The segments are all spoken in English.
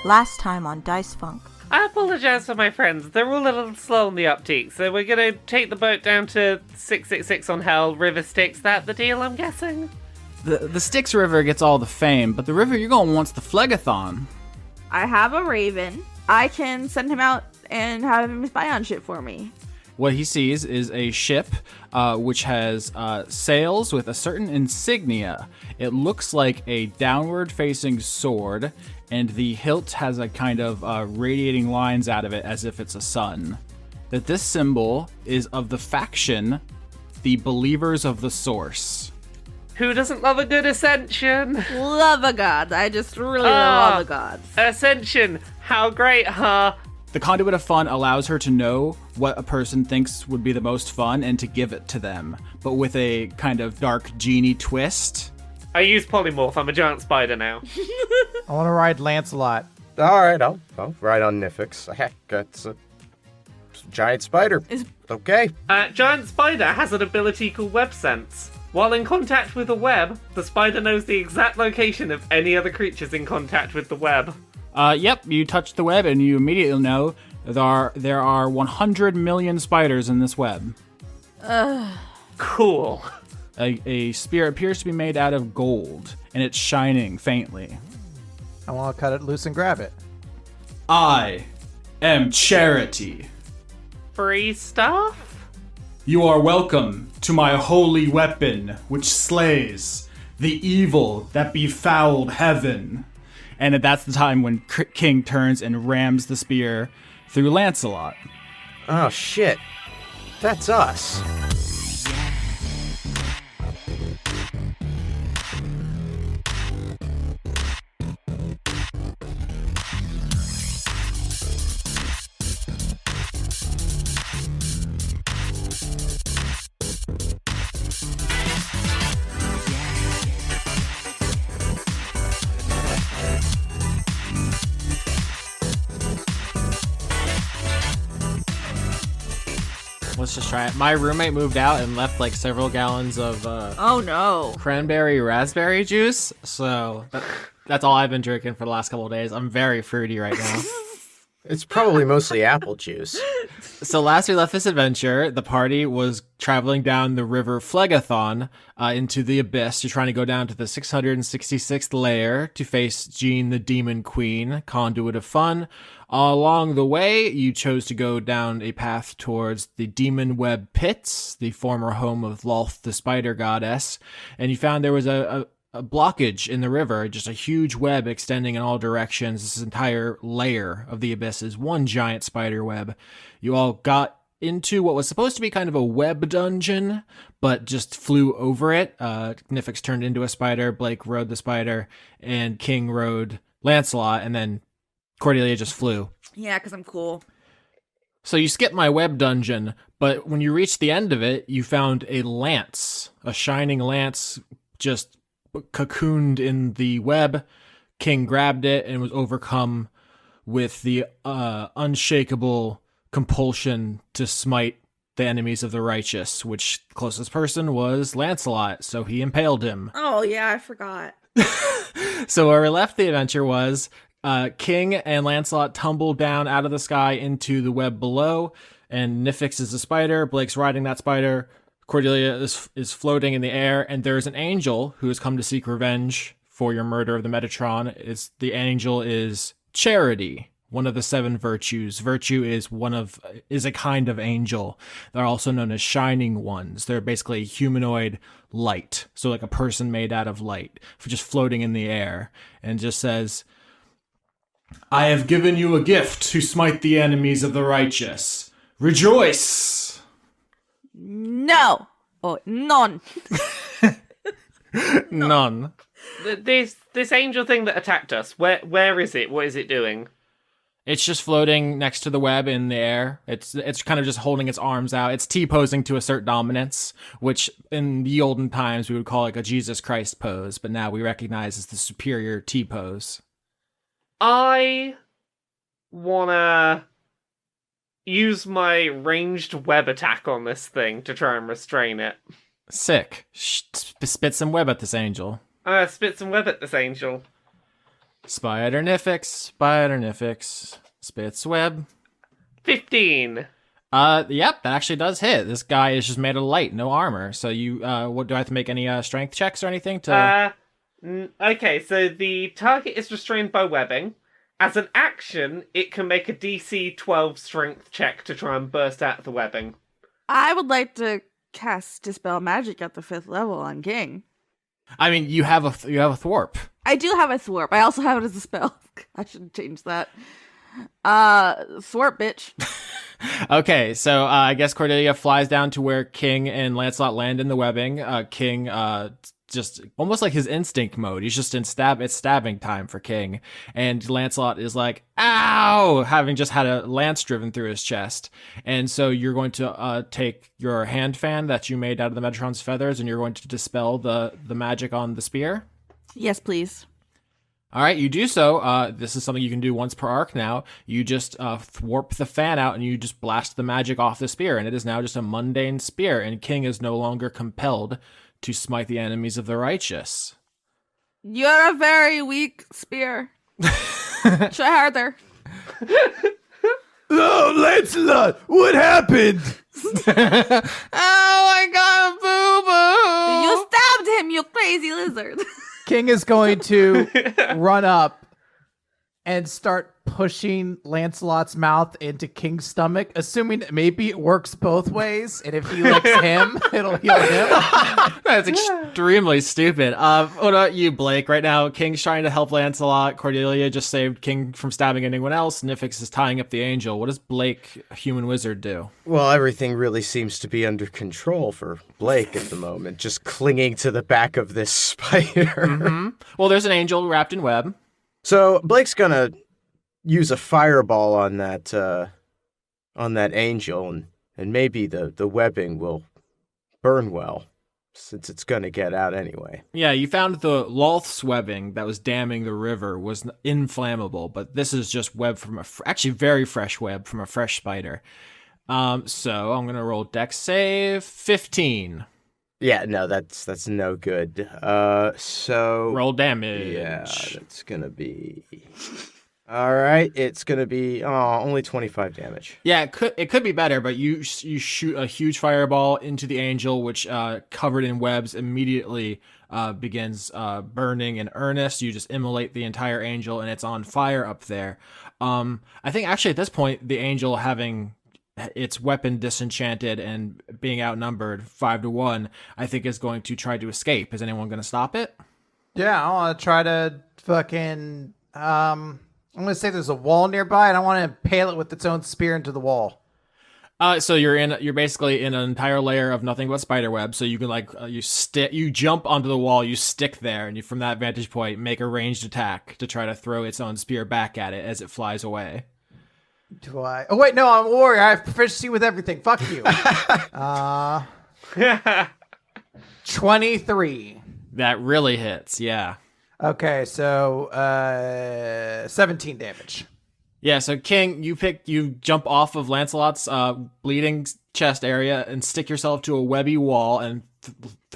Last time on Dice Funk. I apologise for my friends. They're all a little slow on the uptake, so we're going to take the boat down to 666 on Hell, River Styx. That the deal, I'm guessing? The Styx River gets all the fame, but the river you're going to want's the Phlegethon. I have a raven. I can send him out and have him spy on shit for me. What he sees is a ship which has sails with a certain insignia. It looks like a downward-facing sword, and the hilt has a kind of radiating lines out of it as if it's a sun. That this symbol is of the faction, the Believers of the Source. Who doesn't love a good ascension? Love a god. I just really love the gods. Ascension, how great, huh? The Conduit of Fun allows her to know what a person thinks would be the most fun and to give it to them, but with a kind of dark genie twist. I use polymorph. I'm a giant spider now. I want to ride Lancelot. All right, I'll ride on Nifyx. Heck, it's a giant spider. Okay. Giant spider has an ability called web sense. While in contact with a web, the spider knows the exact location of any other creatures in contact with the web. Yep, you touch the web and you immediately know there are 100 million spiders in this web. Cool. A spear appears to be made out of gold, and it's shining faintly. I want to cut it loose and grab it. I am Charity. Free stuff? You are welcome to my holy weapon, which slays the evil that befouled heaven. And that's the time when King turns and rams the spear through Lancelot. Oh, shit. That's us. Let's just try it. My roommate moved out and left like several gallons of Oh no. cranberry raspberry juice, so that's all I've been drinking for the last couple of days. I'm very fruity right now. It's probably mostly apple juice. So last we left this adventure, the party was traveling down the river Phlegethon into the abyss. You're trying to go down to the 666th layer to face Jean the Demon Queen, Conduit of Fun. Along the way, you chose to go down a path towards the Demon Web Pits, the former home of Lolth the Spider Goddess, and you found there was a blockage in the river, just a huge web extending in all directions. This entire layer of the abyss is one giant spider web. You all got into what was supposed to be kind of a web dungeon, but just flew over it. Nifyx turned into a spider, Blake rode the spider, and King rode Lancelot, and then Cordelia just flew. Yeah, because I'm cool. So you skipped my web dungeon, but when you reached the end of it, you found a lance, a shining lance just cocooned in the web. King grabbed it and was overcome with the unshakable compulsion to smite the enemies of the righteous, which the closest person was Lancelot, so he impaled him. Oh yeah, I forgot. So where we left the adventure was King and Lancelot tumble down out of the sky into the web below, and Nifyx is a spider. Blake's riding that spider. Cordelia is floating in the air, and there's an angel who has come to seek revenge for your murder of the Metatron. The angel is Charity, one of the 7 virtues. Virtue is a kind of angel. They're also known as shining ones. They're basically humanoid light, so like a person made out of light, for just floating in the air, and just says, I have given you a gift to smite the enemies of the righteous. Rejoice! No. Oh, none. None. This angel thing that attacked us, where is it? What is it doing? It's just floating next to the web in the air. It's kind of just holding its arms out. It's T-posing to assert dominance, which in the olden times we would call like a Jesus Christ pose, but now we recognize as the superior T-pose. I wanna use my ranged web attack on this thing to try and restrain it. Sick. Spit some web at this angel. Spit some web at this angel. Spider Nifyx, spits web. 15. Yep, that actually does hit. This guy is just made of light, no armor. So you, what do I have to make any strength checks or anything to? Okay, so the target is restrained by webbing. As an action, it can make a DC 12 strength check to try and burst out of the webbing. I would like to cast Dispel Magic at the 5th level on King. I mean, you have a thwarp. I do have a thwarp. I also have it as a spell. I should change that. Thwarp, bitch. Okay, so I guess Cordelia flies down to where King and Lancelot land in the webbing. King, just almost like his instinct mode. He's just in it's stabbing time for King. And Lancelot is like, ow, having just had a lance driven through his chest. And so you're going to take your hand fan that you made out of the Metatron's feathers, and you're going to dispel the magic on the spear. Yes, please. All right, you do so. This is something you can do once per arc now. You just thwarp the fan out and you just blast the magic off the spear, and it is now just a mundane spear, and King is no longer compelled to smite the enemies of the righteous. You're a very weak spear. Try harder. Oh, Lancelot, what happened? Oh, I got a boo-boo! You stabbed him, you crazy lizard. King is going to run up and start pushing Lancelot's mouth into King's stomach, assuming that maybe it works both ways, and if he licks him, it'll heal him. That's extremely stupid. What about you, Blake? Right now, King's trying to help Lancelot. Cordelia just saved King from stabbing anyone else. Nifyx is tying up the angel. What does Blake, a human wizard, do? Well, everything really seems to be under control for Blake at the moment, just clinging to the back of this spider. Mm-hmm. Well, there's an angel wrapped in web. So Blake's gonna use a fireball on that angel, and maybe the webbing will burn well, since it's gonna get out anyway. Yeah, you found the Lolth's webbing that was damming the river was inflammable, but this is just web from actually very fresh web from a fresh spider. So I'm gonna roll Dex save 15. Yeah, no, that's no good. So Roll damage. yeah, that's gonna be. All right, it's gonna be only 25 damage. Yeah, it could be better, but you shoot a huge fireball into the angel, which covered in webs immediately begins burning in earnest. You just immolate the entire angel, and it's on fire up there. I think actually at this point, the angel having its weapon disenchanted and being outnumbered 5-1, I think is going to try to escape. Is anyone going to stop it? Yeah, I want to try to fucking. I'm going to say there's a wall nearby, and I want to impale it with its own spear into the wall. So you're basically in an entire layer of nothing but spider web. So you can you jump onto the wall, you stick there, and you, from that vantage point, make a ranged attack to try to throw its own spear back at it as it flies away. Do I? Oh wait, no, I'm a warrior. I have proficiency with everything. Fuck you. 23. That really hits, yeah. Okay, so 17 damage. Yeah, so King, you jump off of Lancelot's bleeding chest area and stick yourself to a webby wall and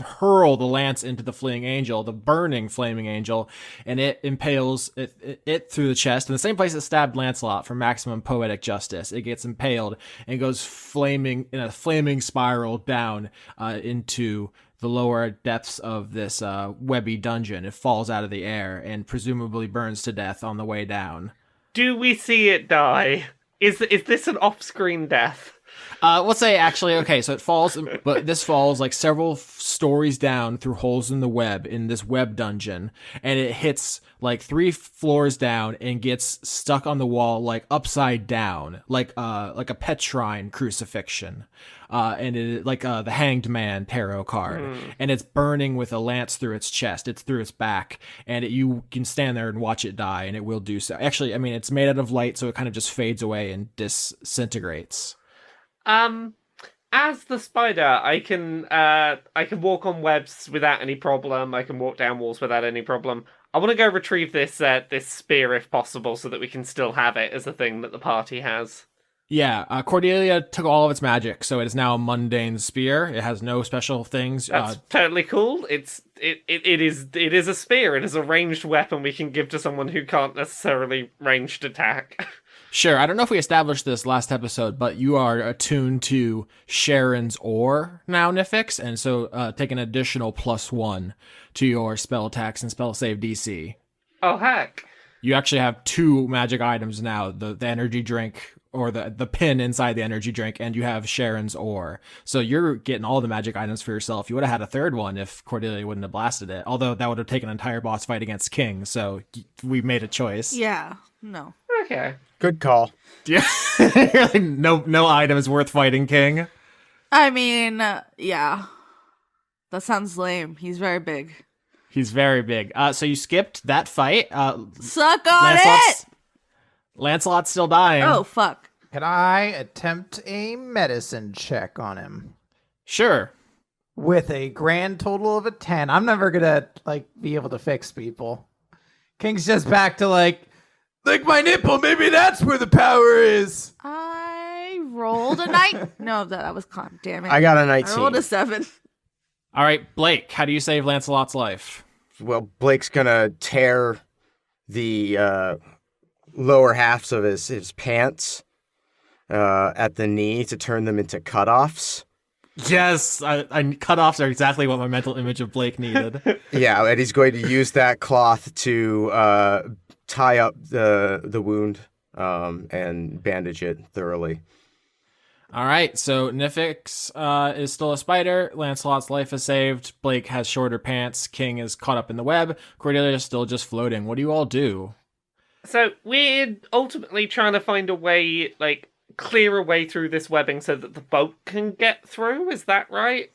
hurl the lance into the fleeing angel, the burning flaming angel, and it impales it through the chest in the same place it stabbed Lancelot for maximum poetic justice. It gets impaled and goes flaming in a flaming spiral down into the lower depths of this webby dungeon. It falls out of the air and presumably burns to death on the way down. Do we see it die? Is this an off-screen death? We'll say actually, okay, so it falls, but this falls like several stories down through holes in the web in this web dungeon, and it hits like 3 floors down and gets stuck on the wall like upside down, like a Petrine crucifixion, and it like the Hanged Man tarot card, and it's burning with a lance through its chest, it's through its back, and you can stand there and watch it die, and it will do so. Actually, I mean, it's made out of light, so it kind of just fades away and disintegrates. As the spider, I can walk on webs without any problem. I can walk down walls without any problem. I want to go retrieve this spear if possible, so that we can still have it as a thing that the party has. Yeah, Cordelia took all of its magic, so it is now a mundane spear. It has no special things. That's totally cool. It is a spear. It is a ranged weapon we can give to someone who can't necessarily ranged attack. Sure, I don't know if we established this last episode, but you are attuned to Sharon's ore now, Nifyx, and so take an additional +1 to your spell attacks and spell save DC. Oh heck. You actually have 2 magic items now, the energy drink, or the pin inside the energy drink, and you have Sharon's ore. So you're getting all the magic items for yourself. You would have had a third one if Cordelia wouldn't have blasted it, although that would have taken an entire boss fight against King, so we made a choice. Yeah. No. Okay. Good call. Yeah. Like, no item is worth fighting King. I mean, yeah. That sounds lame. He's very big. He's very big. So you skipped that fight. Suck on it! Lancelot's still dying. Oh, fuck. Can I attempt a medicine check on him? Sure. With a grand total of a 10. I'm never gonna, be able to fix people. King's just back to, lick my nipple, maybe that's where the power is. I rolled a 9. No, that was con. Damn it. I got a 19. I rolled a 7. All right, Blake, how do you save Lancelot's life? Well, Blake's gonna tear the lower halves of his pants at the knee to turn them into cutoffs. Yes, cutoffs are exactly what my mental image of Blake needed. Yeah, and he's going to use that cloth to tie up the wound and bandage it thoroughly. All right, so Nifyx is still a spider. Lancelot's life is saved. Blake has shorter pants. King is caught up in the web. Cordelia is still just floating. What do you all do? So we're ultimately trying to find a way, clear a way through this webbing so that the boat can get through. Is that right?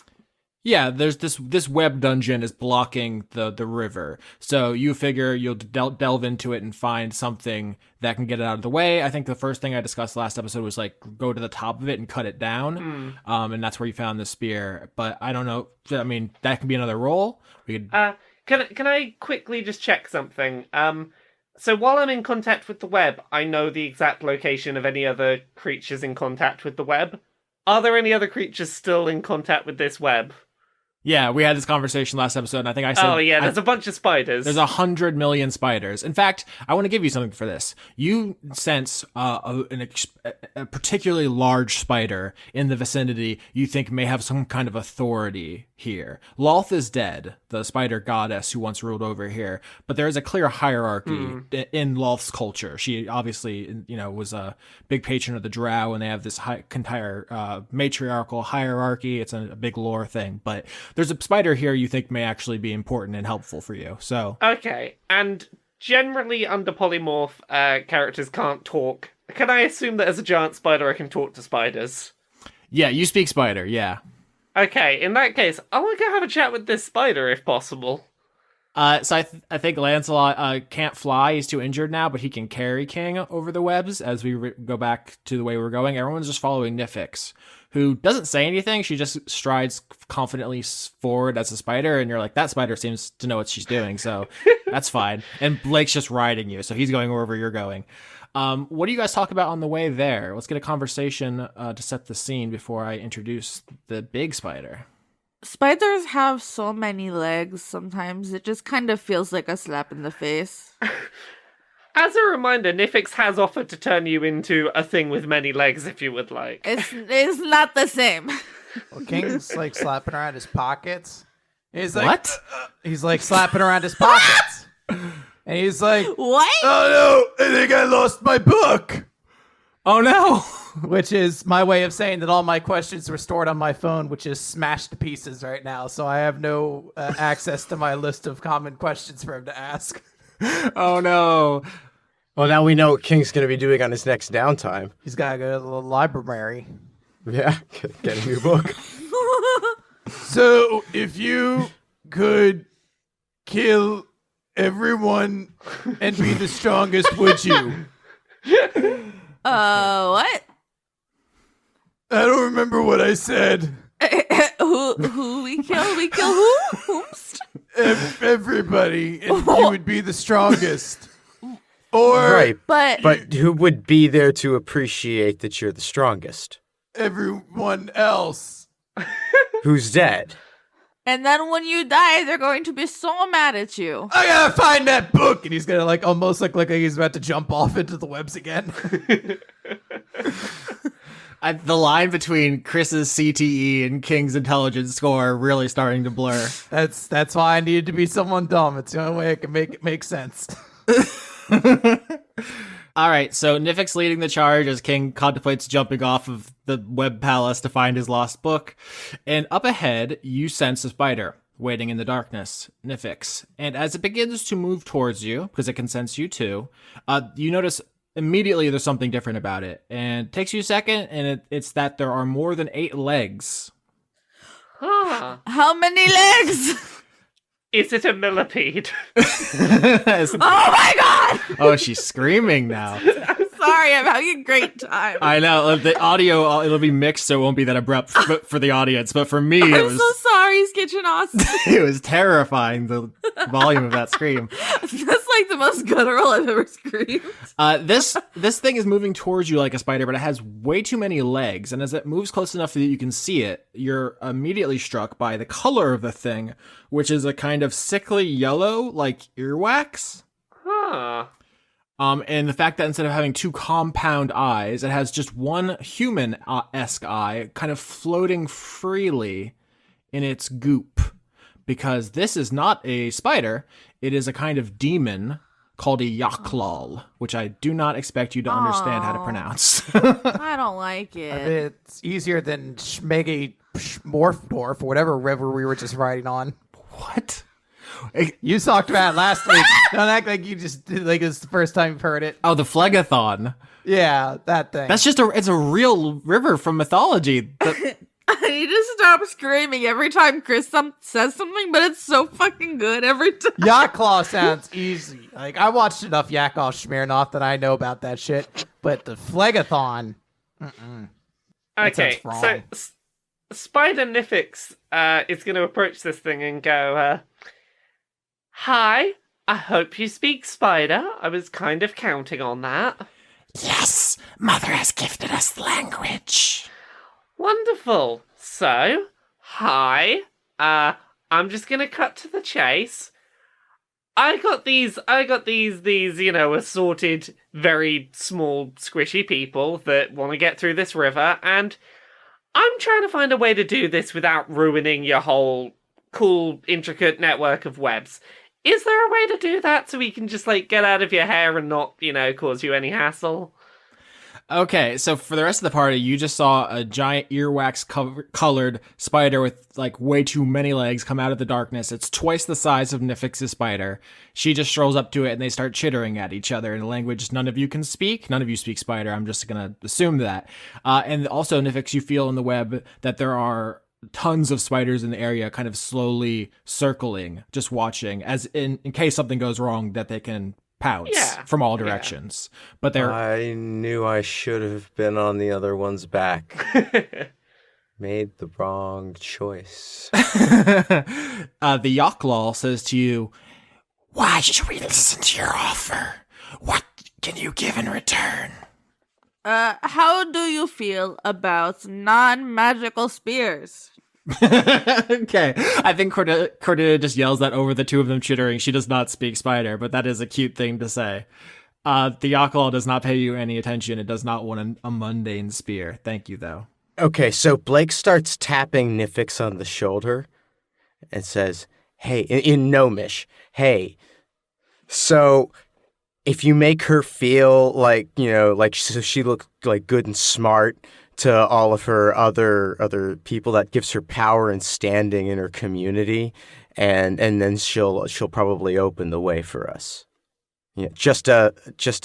Yeah, there's this web dungeon is blocking the river. So you figure you'll delve into it and find something that can get it out of the way. I think the first thing I discussed last episode was go to the top of it and cut it down. And that's where you found the spear. But I don't know. I mean, that can be another roll. We could... Can I quickly just check something? So while I'm in contact with the web, I know the exact location of any other creatures in contact with the web. Are there any other creatures still in contact with this web? Yeah, we had this conversation last episode, and I think I said... Oh, yeah, there's a bunch of spiders. There's 100 million spiders. In fact, I want to give you something for this. You sense a particularly large spider in the vicinity you think may have some kind of authority here. Lolth is dead, the spider goddess who once ruled over here, but there is a clear hierarchy in Lolth's culture. She obviously, was a big patron of the drow, and they have this entire matriarchal hierarchy. It's a big lore thing, but there's a spider here you think may actually be important and helpful for you. So okay, and generally under polymorph, characters can't talk. Can I assume that as a giant spider I can talk to spiders? Yeah, you speak spider, yeah. Okay, in that case, I want to go have a chat with this spider if possible. So I think Lancelot can't fly. He's too injured now, but he can carry King over the webs as we go back to the way we're going. Everyone's just following Nifyx, who doesn't say anything. She just strides confidently forward as a spider, and you're like, that spider seems to know what she's doing, so that's fine. And Blake's just riding you, so he's going wherever you're going. What do you guys talk about on the way there? Let's get a conversation to set the scene before I introduce the big spider. Spiders have so many legs sometimes. It just kind of feels like a slap in the face. As a reminder, Nifyx has offered to turn you into a thing with many legs if you would like. It's not the same. Well, King's slapping around his pockets. He's like, What? He's slapping around his pockets. And he's like, What? oh no, I think I lost my book. Oh no! Which is my way of saying that all my questions were stored on my phone, which is smashed to pieces right now. So I have no access to my list of common questions for him to ask. Oh no! Well, now we know what King's going to be doing on his next downtime. He's got to go to the library. Yeah, get a new book. So if you could kill everyone and be the strongest, would you? What? I don't remember what I said. Who we kill? We kill who? Whomst? Everybody, and you would be the strongest. Right, But but who would be there to appreciate that you're the strongest? Everyone else. Who's dead? and then when you die, they're going to be so mad at you. I gotta find that book, and he's gonna like almost look like he's about to jump off into the webs again. The line between Chris's CTE and King's intelligence score are really starting to blur. That's why I needed to be someone dumb. It's the only way I can make it make sense. All right, so Nifyx leading the charge as King contemplates jumping off of the web palace to find his lost book. And up ahead, you sense a spider waiting in the darkness, Nifyx. And as it begins to move towards you, because it can sense you too, you notice immediately there's something different about it. And it takes you a second, and it's that there are more than 8 legs. Ah, How many legs? is it a millipede? Oh my god! Oh, she's screaming now. I'm sorry, I'm having a great time. I know, the audio, it'll be mixed, so it won't be that abrupt for the audience. But for me, it I'm was so sorry, Skitchin Austin. it was terrifying, the volume of that scream. That's like the most guttural I've ever screamed. This thing is moving towards you like a spider, but it has way too many legs. And as it moves close enough that you can see it, you're immediately struck by the color of the thing, which is a kind of sickly yellow, like earwax. Huh. And the fact that instead of having 2 compound eyes, it has just one human-esque eye kind of floating freely in its goop. Because this is not a spider, it is a kind of demon called a Yaak-Lal, which I do not expect you to understand how to pronounce. I don't like it. It's easier than Schmeggy Morphdorf or whatever river we were just riding on. What? You talked about it last week. Don't act like you just did, like it's the first time you've heard it. Oh, the Phlegethon. Yeah, that thing. That's just it's a real river from mythology. I need to stop screaming every time Chris says something, but it's so fucking good every time. Yaak-Lal sounds easy. Like I watched enough Yakov Smirnoff that I know about that shit. But the Phlegethon, That Okay, sounds so wrong. Spider Nifyx is going to approach this thing and go, "Hi, I hope you speak spider. I was kind of counting on that." Yes, Mother has gifted us language. Wonderful. So, hi. I'm just gonna cut to the chase. I got these, assorted, very small, squishy people that want to get through this river, and I'm trying to find a way to do this without ruining your whole cool, intricate network of webs. Is there a way to do that so we can just, get out of your hair and not, cause you any hassle? Okay, so for the rest of the party, you just saw a giant earwax colored spider with way too many legs come out of the darkness. It's twice the size of Nifyx's spider. She just strolls up to it and they start chittering at each other in a language none of you can speak. None of you speak spider. I'm just gonna assume that. And also, Nifyx, you feel in the web that there are tons of spiders in the area kind of slowly circling, just watching, as in case something goes wrong that they can pounce from all directions. But they're I knew I should have been on the other one's back. Made the wrong choice. the Yaak-Lal says to you, "Why should we listen to your offer? What can you give in return?" How do you feel about non-magical spears? Okay, I think Cordelia just yells that over the two of them chittering. She does not speak spider, but that is a cute thing to say. The Yaak-Lal does not pay you any attention. It does not want a mundane spear. Thank you, though. Okay, so Blake starts tapping Nifyx on the shoulder and says, "Hey," in Gnomish, "Hey, so if you make her feel so she looks good and smart to all of her other people, that gives her power and standing in her community, and then she'll probably open the way for us. Yeah, just a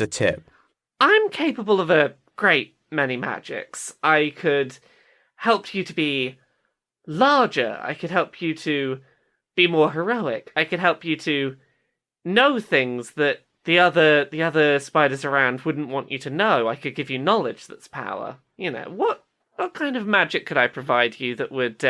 tip." I'm capable of a great many magics. I could help you to be larger. I could help you to be more heroic. I could help you to know things that the other spiders around wouldn't want you to know. I could give you knowledge that's power. What kind of magic could I provide you that would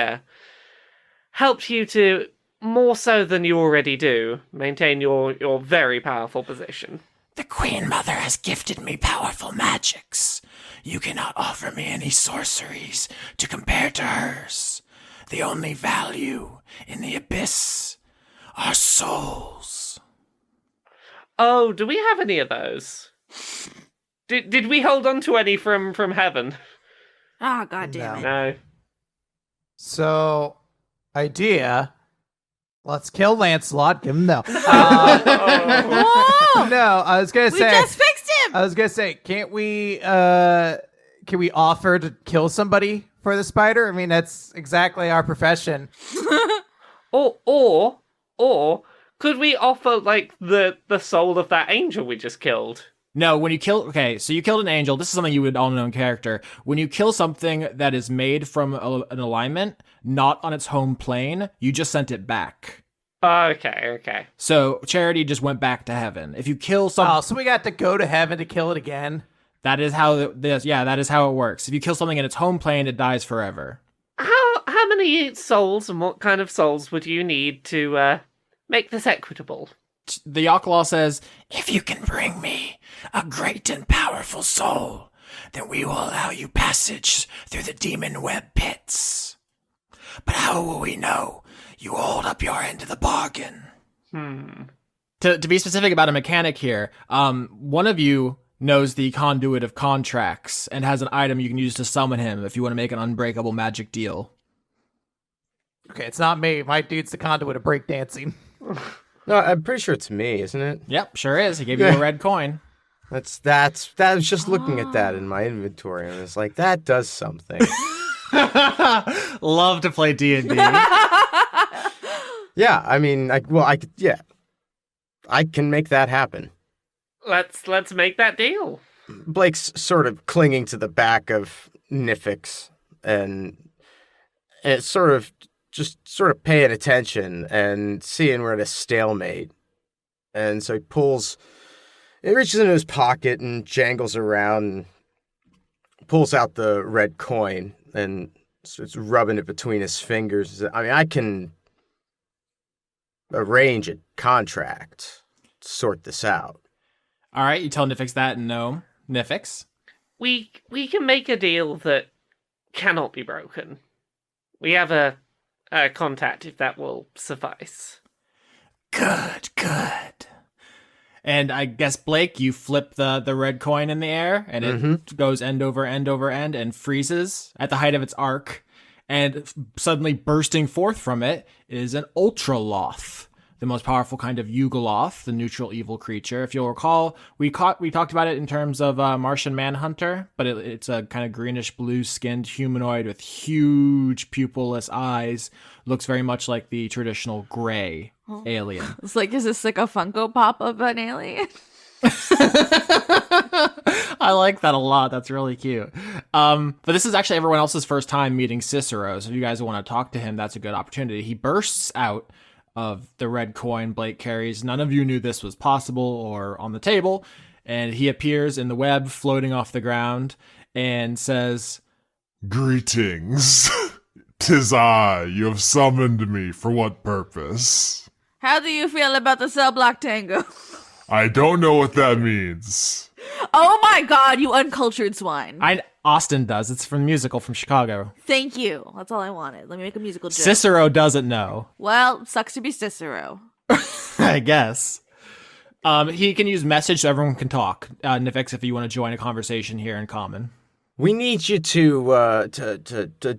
help you to, more so than you already do, maintain your very powerful position? The Queen Mother has gifted me powerful magics. You cannot offer me any sorceries to compare to hers. The only value in the abyss are souls. Oh, do we have any of those? Did we hold on to any from heaven? Ah, god damn it. No. So, idea. Let's kill Lancelot. Give him no. Whoa! No, I was gonna We say. just fixed him! I was gonna say, can we offer to kill somebody for the spider? I mean, that's exactly our profession. Or could we offer like the soul of that angel we just killed? No, when you kill... Okay, so you killed an angel. This is something you would all know in character. When you kill something that is made from an alignment, not on its home plane, you just sent it back. Okay. So Charity just went back to heaven. If you kill something... Oh, so we got to go to heaven to kill it again? That is how that is how it works. If you kill something in its home plane, it dies forever. How many souls and what kind of souls would you need to make this equitable? The Yaak-Lal says, If you can bring me a great and powerful soul, then we will allow you passage through the demon web pits. But how will we know you hold up your end of the bargain? to be specific about a mechanic here, one of you knows the conduit of contracts and has an item you can use to summon him if you want to make an unbreakable magic deal. Okay, it's not me. My dude's the conduit of breakdancing. No, I'm pretty sure it's me, isn't it? Yep, sure is. He gave you a red coin. That I was just looking at that in my inventory, and I was like, that does something. Love to play D&D. Yeah, I mean, I can make that happen. Let's make that deal. Blake's sort of clinging to the back of Nifyx, and it's sort of paying attention and seeing we're at a stalemate. And so he reaches into his pocket and jangles around and pulls out the red coin and starts rubbing it between his fingers. I mean, I can arrange a contract to sort this out. All right, you tell Nifyx that, and no. Nifyx? We can make a deal that cannot be broken. We have a contact if that will suffice. Good. And I guess, Blake, you flip the red coin in the air, and it goes end over end over end and freezes at the height of its arc. And suddenly bursting forth from it is an Ultraloth, the most powerful kind of Yugoloth, the neutral evil creature. If you'll recall, we talked about it in terms of Martian Manhunter, but it's a kind of greenish blue-skinned humanoid with huge pupilless eyes. Looks very much like the traditional gray alien. It's like, is this like a Funko Pop of an alien? I like that a lot. That's really cute. But this is actually everyone else's first time meeting Cicero, so if you guys want to talk to him, that's a good opportunity. He bursts out of the red coin Blake carries. None of you knew this was possible or on the table, and he appears in the web floating off the ground and says, Greetings. 'Tis I. You have summoned me. For what purpose? How do you feel about the cell block tango? I don't know what that means. Oh my god, you uncultured swine. Austin does. It's from the musical from Chicago. Thank you. That's all I wanted. Let me make a musical joke. Cicero doesn't know. Well, sucks to be Cicero. I guess. He can use message so everyone can talk. Nifyx, if you want to join a conversation here in common. We need you to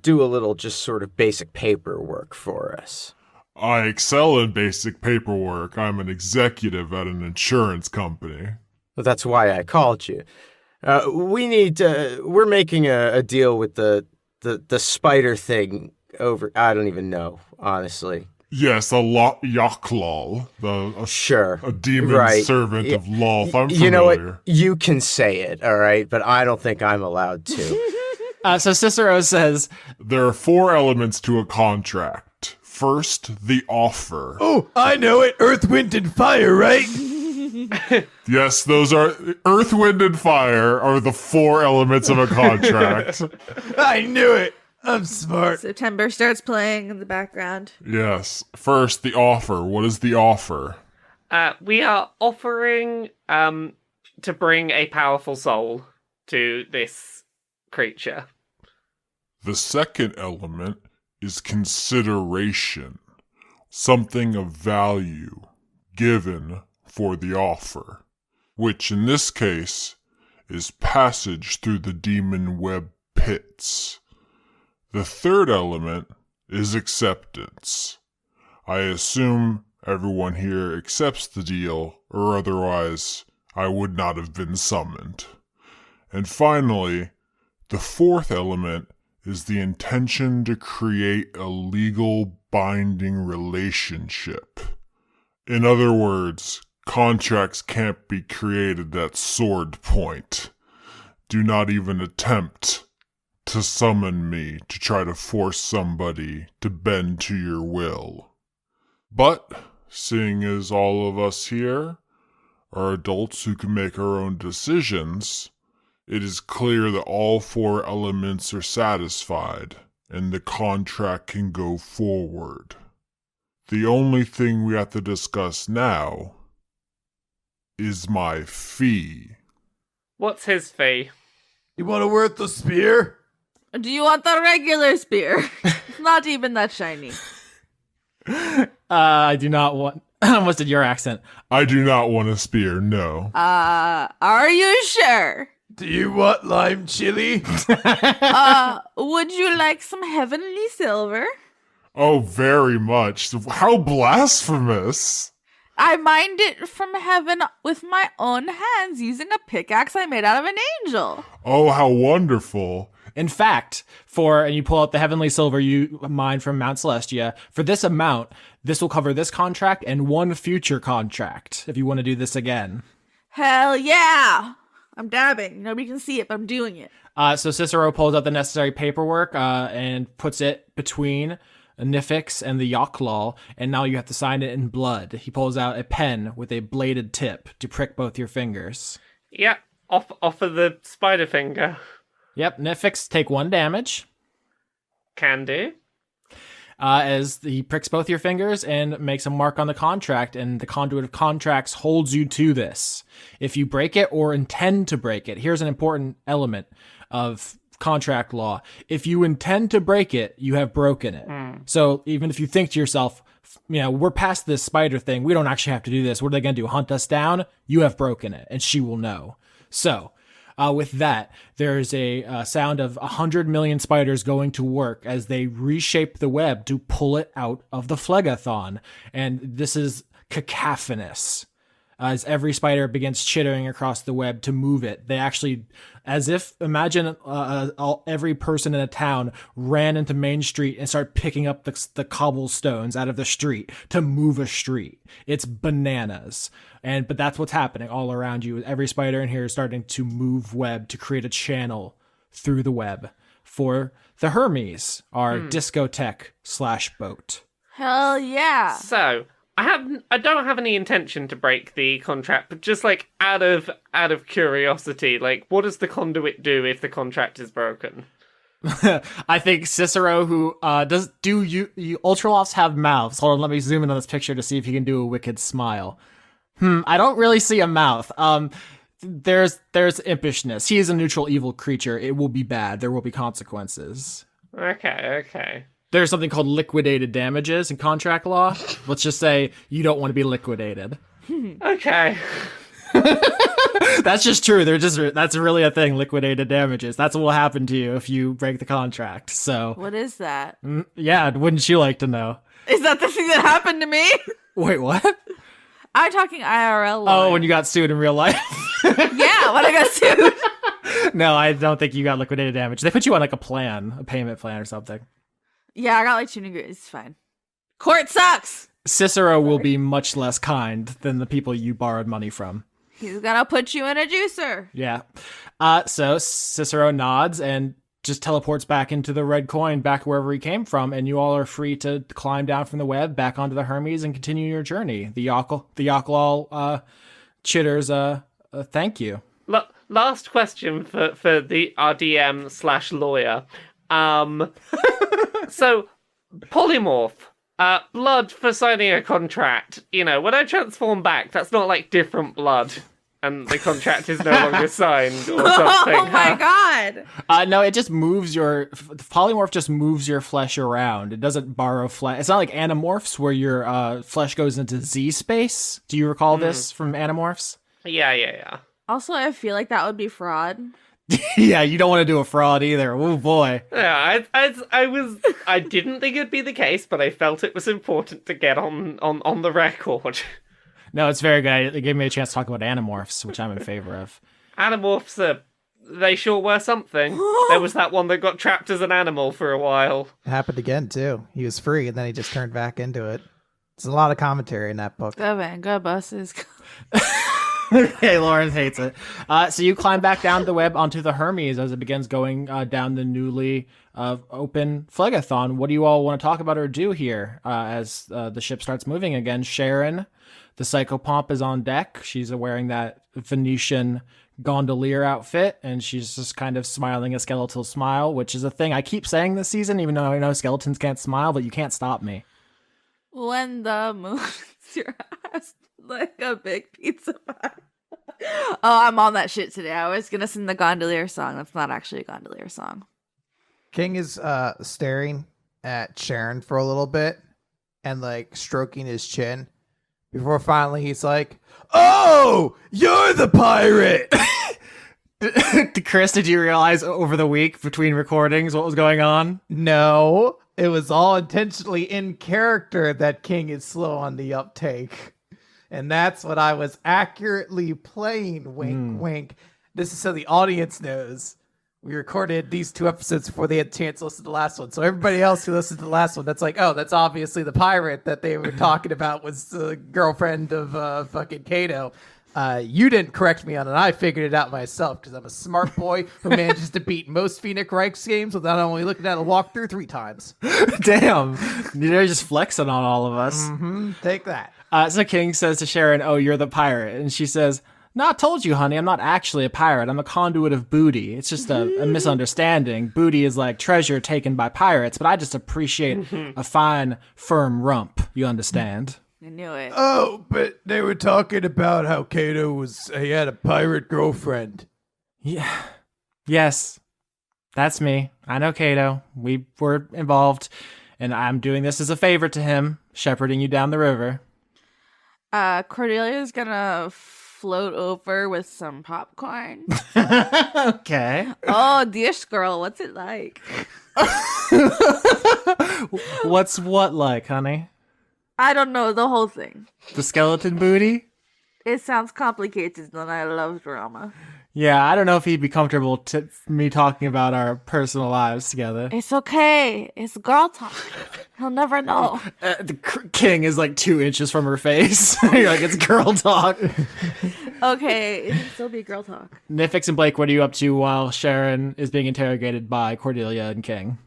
do a little just sort of basic paperwork for us. I excel in basic paperwork. I'm an executive at an insurance company. Well, that's why I called you. We're making a deal with the spider thing over. I don't even know, honestly. Yes, Yaak-Lal, Sure. a demon Right. servant of Loth. I'm familiar. You know what? You can say it, all right, but I don't think I'm allowed to. So Cicero says, There are 4 elements to a contract. First, the offer. Oh, I know it. Earth, wind, and fire, right? Yes, those are earth, wind, and fire are the 4 elements of a contract. I knew it. I'm smart. September starts playing in the background. Yes. First, the offer. What is the offer? We are offering to bring a powerful soul to this creature. The second element is consideration, something of value given for the offer, which in this case is passage through the demon web pits. The third element is acceptance. I assume everyone here accepts the deal, or otherwise I would not have been summoned. And finally, the fourth element is the intention to create a legal binding relationship. In other words, contracts can't be created at sword point. Do not even attempt to summon me to try to force somebody to bend to your will. But, seeing as all of us here are adults who can make our own decisions, it is clear that all four elements are satisfied, and the contract can go forward. The only thing we have to discuss now is my fee. What's his fee? You want to worth the spear? Do you want the regular spear? It's not even that shiny. I do not want. I almost did your accent. I do not want a spear, no. Are you sure? Do you want lime chili? Would you like some heavenly silver? Oh, very much. How blasphemous! I mined it from heaven with my own hands using a pickaxe I made out of an angel. Oh, how wonderful. In fact, and you pull out the heavenly silver you mined from Mount Celestia, for this amount, this will cover this contract and one future contract, if you want to do this again. Hell yeah! I'm dabbing. Nobody can see it, but I'm doing it. So Cicero pulls out the necessary paperwork and puts it between Nifyx and the Yaak-Lal, and now you have to sign it in blood. He pulls out a pen with a bladed tip to prick both your fingers. Yeah, off of the spider finger. Yep, Nifyx, take 1 damage. Can do. As he pricks both your fingers and makes a mark on the contract, and the conduit of contracts holds you to this. If you break it or intend to break it, here's an important element of contract law. If you intend to break it, you have broken it. So even if you think to yourself, we're past this spider thing, we don't actually have to do this, what are they going to do, hunt us down? You have broken it, and she will know. So with that, there's a sound of 100 million spiders going to work as they reshape the web to pull it out of the Phlegethon. And this is cacophonous. As every spider begins chittering across the web to move it. They actually, imagine every person in a town ran into Main Street and started picking up the cobblestones out of the street to move a street. It's bananas. But that's what's happening all around you. Every spider in here is starting to move web to create a channel through the web for the Hermes, our discothèque/boat. Hell yeah. So, I don't have any intention to break the contract, but just like out of curiosity, like what does the conduit do if the contract is broken? I think Cicero, who do you Ultralofts have mouths? Hold on, let me zoom in on this picture to see if you can do a wicked smile. I don't really see a mouth. There's impishness. He is a neutral evil creature. It will be bad. There will be consequences. Okay. There's something called liquidated damages in contract law. Let's just say you don't want to be liquidated. Okay. That's just true. That's really a thing, liquidated damages. That's what will happen to you if you break the contract. So, What is that? yeah, wouldn't you like to know? Is that the thing that happened to me? Wait, what? I'm talking IRL law. Oh, when you got sued in real life? Yeah, when I got sued. No, I don't think you got liquidated damage. They put you on like a payment plan or something. Yeah, I got like 2 degrees. It's fine. Court sucks. Cicero will be much less kind than the people you borrowed money from. He's gonna put you in a juicer. Yeah. So Cicero nods and just teleports back into the red coin, back wherever he came from, and you all are free to climb down from the web back onto the Hermes and continue your journey. The Yaak-Lal chitters, thank you. Last question for the RDM/lawyer. So, polymorph. Blood for signing a contract. When I transform back, that's not like different blood. and the contract is no longer signed or something. Oh my god! No, it just moves the polymorph just moves your flesh around. It doesn't borrow flesh. It's not like Animorphs where your flesh goes into Z space. Do you recall this from Animorphs? Yeah. Also, I feel like that would be fraud. Yeah, you don't want to do a fraud either. Oh boy. Yeah, I didn't think it'd be the case, but I felt it was important to get on the record. No, it's very good. It gave me a chance to talk about Animorphs, which I'm in favor of. Animorphs they sure were something. There was that one that got trapped as an animal for a while. It happened again, too. He was free, and then he just turned back into it. There's a lot of commentary in that book. The Vanguard bus is... Okay, Lawrence hates it. So you climb back down the web onto the Hermes as it begins going down the newly open Phlegethon. What do you all want to talk about or do here as the ship starts moving again? Sharon, the psychopomp, is on deck. She's wearing that Venetian gondolier outfit, and she's just kind of smiling a skeletal smile, which is a thing I keep saying this season, even though I know skeletons can't smile, but you can't stop me. When the moon's your ass like a big pizza pie. Oh, I'm on that shit today. I was gonna sing the gondolier song. That's not actually a gondolier song. King is staring at Sharon for a little bit and like stroking his chin before finally he's like, "Oh, you're the pirate!" Chris, did you realize over the week between recordings what was going on? No, it was all intentionally in character that King is slow on the uptake. And that's what I was accurately playing. Wink, wink. This is so the audience knows. We recorded these 2 episodes before they had a chance to listen to the last one. So everybody else who listened to the last one, that's like, oh, that's obviously the pirate that they were talking about was the girlfriend of fucking Cato. You didn't correct me on it. I figured it out myself because I'm a smart boy who manages to beat most Phoenix Reichs games without only looking at a walkthrough 3 times. Damn. You're just flexing on all of us. Mm-hmm. Take that. So King says to Sharon, "Oh, you're the pirate." And she says, "No, I told you, honey, I'm not actually a pirate. I'm a conduit of booty. It's just a misunderstanding. Booty is like treasure taken by pirates, but I just appreciate a fine, firm rump. You understand?" I knew it. Oh, but they were talking about how Cato he had a pirate girlfriend. Yeah. Yes. That's me. I know Cato. We were involved, and I'm doing this as a favor to him, shepherding you down the river. Cordelia's gonna float over with some popcorn. Okay. Oh, dish girl, what's it like? What's what like, honey? I don't know, the whole thing. The skeleton booty? It sounds complicated, and I love drama. Yeah, I don't know if he'd be comfortable me talking about our personal lives together. It's okay. It's girl talk. He'll never know. The King is like 2 inches from her face. You're like, it's girl talk. Okay, it can still be girl talk. Nifyx and Blake, what are you up to while Sharon is being interrogated by Cordelia and King?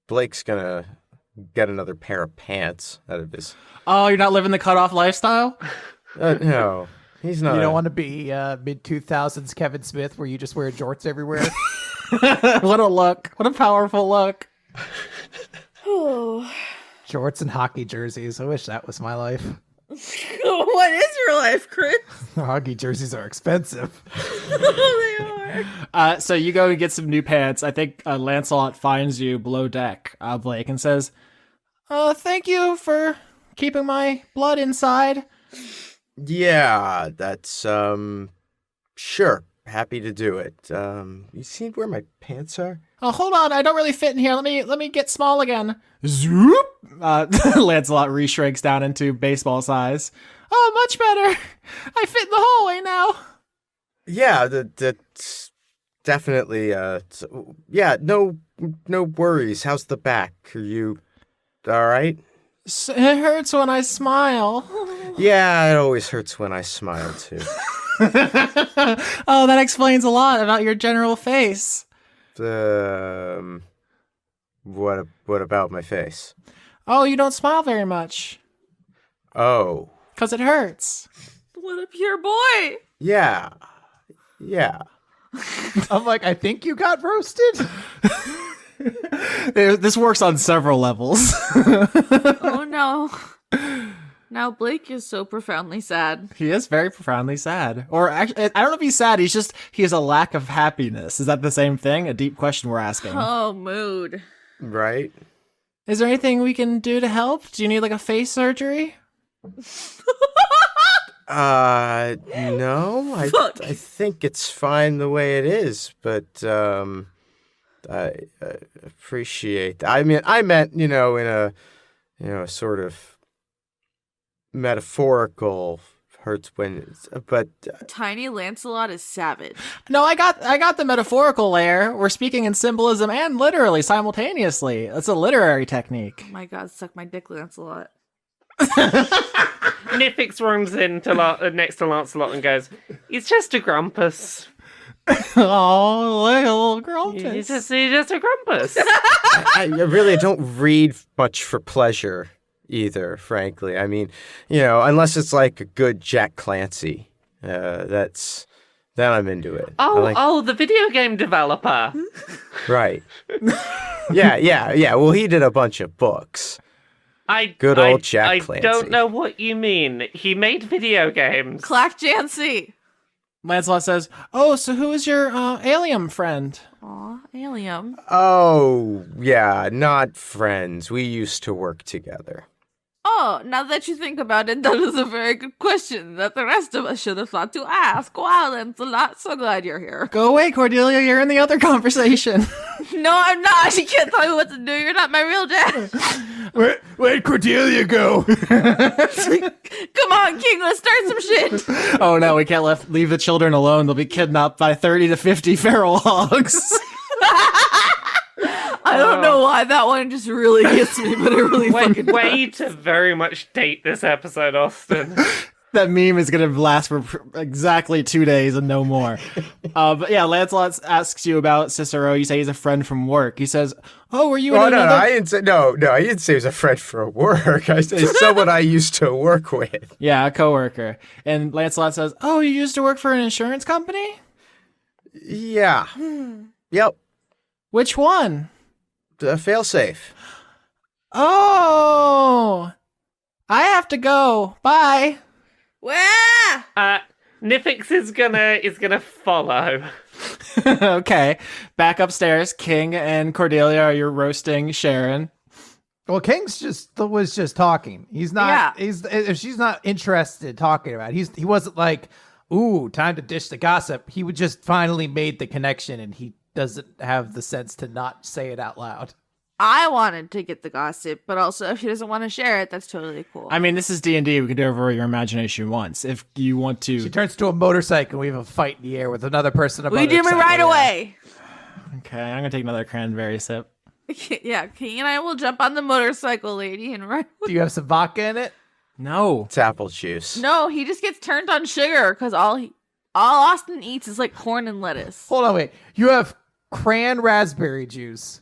Blake's gonna get another pair of pants out of his... Oh, you're not living the cutoff lifestyle? No. He's not. You don't want to be mid-2000s Kevin Smith where you just wear jorts everywhere? What a look. What a powerful look. Jorts and hockey jerseys. I wish that was my life. What is your life, Chris? Hockey jerseys are expensive. They are. So you go and get some new pants. I think Lancelot finds you below deck, Blake, and says, "Thank you for keeping my blood inside." Yeah, that's, sure. Happy to do it. You see where my pants are? Oh, hold on. I don't really fit in here. Let me get small again. Zoop! Lancelot reshrinks down into baseball size. Oh, much better. I fit in the hallway now. Yeah, that's definitely, yeah, no worries. How's the back? Are you all right? It hurts when I smile. Yeah, it always hurts when I smile, too. Oh, that explains a lot about your general face. What about my face? Oh, you don't smile very much. Oh. 'Cause it hurts. What a pure boy. Yeah. I'm like, I think you got roasted. This works on several levels. Oh, no. Now Blake is so profoundly sad. He is very profoundly sad. Or actually, I don't know if he's sad. He has a lack of happiness. Is that the same thing? A deep question we're asking. Oh, mood. Right? Is there anything we can do to help? Do you need like a face surgery? No. I think it's fine the way it is, but I appreciate that. I mean, I meant, in a sort of metaphorical hurts when, but Tiny Lancelot is savage. No, I got the metaphorical layer. We're speaking in symbolism and literally simultaneously. That's a literary technique. Oh my god, suck my dick, Lancelot. Nifyx runs in to next to Lancelot and goes, "He's just a grumpus. Oh, little grumpus. He's just a grumpus." I really don't read much for pleasure either, frankly. I mean, unless it's like a good Jack Clancy, then I'm into it. Oh, the video game developer. Right. Yeah. Well, he did a bunch of books. Good old Jack Clancy. I don't know what you mean. He made video games. Clack Jancy. Lancelot says, "Oh, so who is your alien friend?" Aw, Alien. Oh, yeah, not friends. We used to work together. Oh, now that you think about it, that is a very good question that the rest of us should have thought to ask. Wow, Lancelot, so glad you're here. Go away, Cordelia. You're in the other conversation. No, I'm not. You can't tell me what to do. You're not my real dad. Where'd Cordelia go? Come on, King, let's start some shit. Oh no, we can't leave the children alone. They'll be kidnapped by 30 to 50 feral hogs. I don't know why that one just really gets me, but it really fucking Way does. to very much date this episode, Austin. That meme is going to last for exactly 2 days and no more. But yeah, Lancelot asks you about Cicero. You say he's a friend from work. He says, "Oh, were you in No, another..." I didn't say I didn't say he was a friend for work. I said someone I used to work with. Yeah, a coworker. And Lancelot says, "Oh, you used to work for an insurance company? Yeah. Yep. Which one?" Failsafe. Oh, I have to go. Bye. Where? Nifyx is gonna follow. Okay, back upstairs. King and Cordelia are you roasting Sharon. Well, King's was just talking. He's not. Yeah. If she's not interested talking about it, he wasn't like, "Ooh, time to dish the gossip." He would just finally made the connection, and he doesn't have the sense to not say it out loud. I wanted to get the gossip, but also if she doesn't want to share it, that's totally cool. I mean, this is D&D. We can do whatever your imagination wants. If you want to... She turns to a motorcycle, and we have a fight in the air with another person. we do it right away. Okay, I'm going to take another cranberry sip. Yeah, King and I will jump on the motorcycle, lady, and ride. Do you have some vodka in it? No. It's apple juice. No, he just gets turned on sugar because all Austin eats is like corn and lettuce. Hold on, wait. You have cran raspberry juice,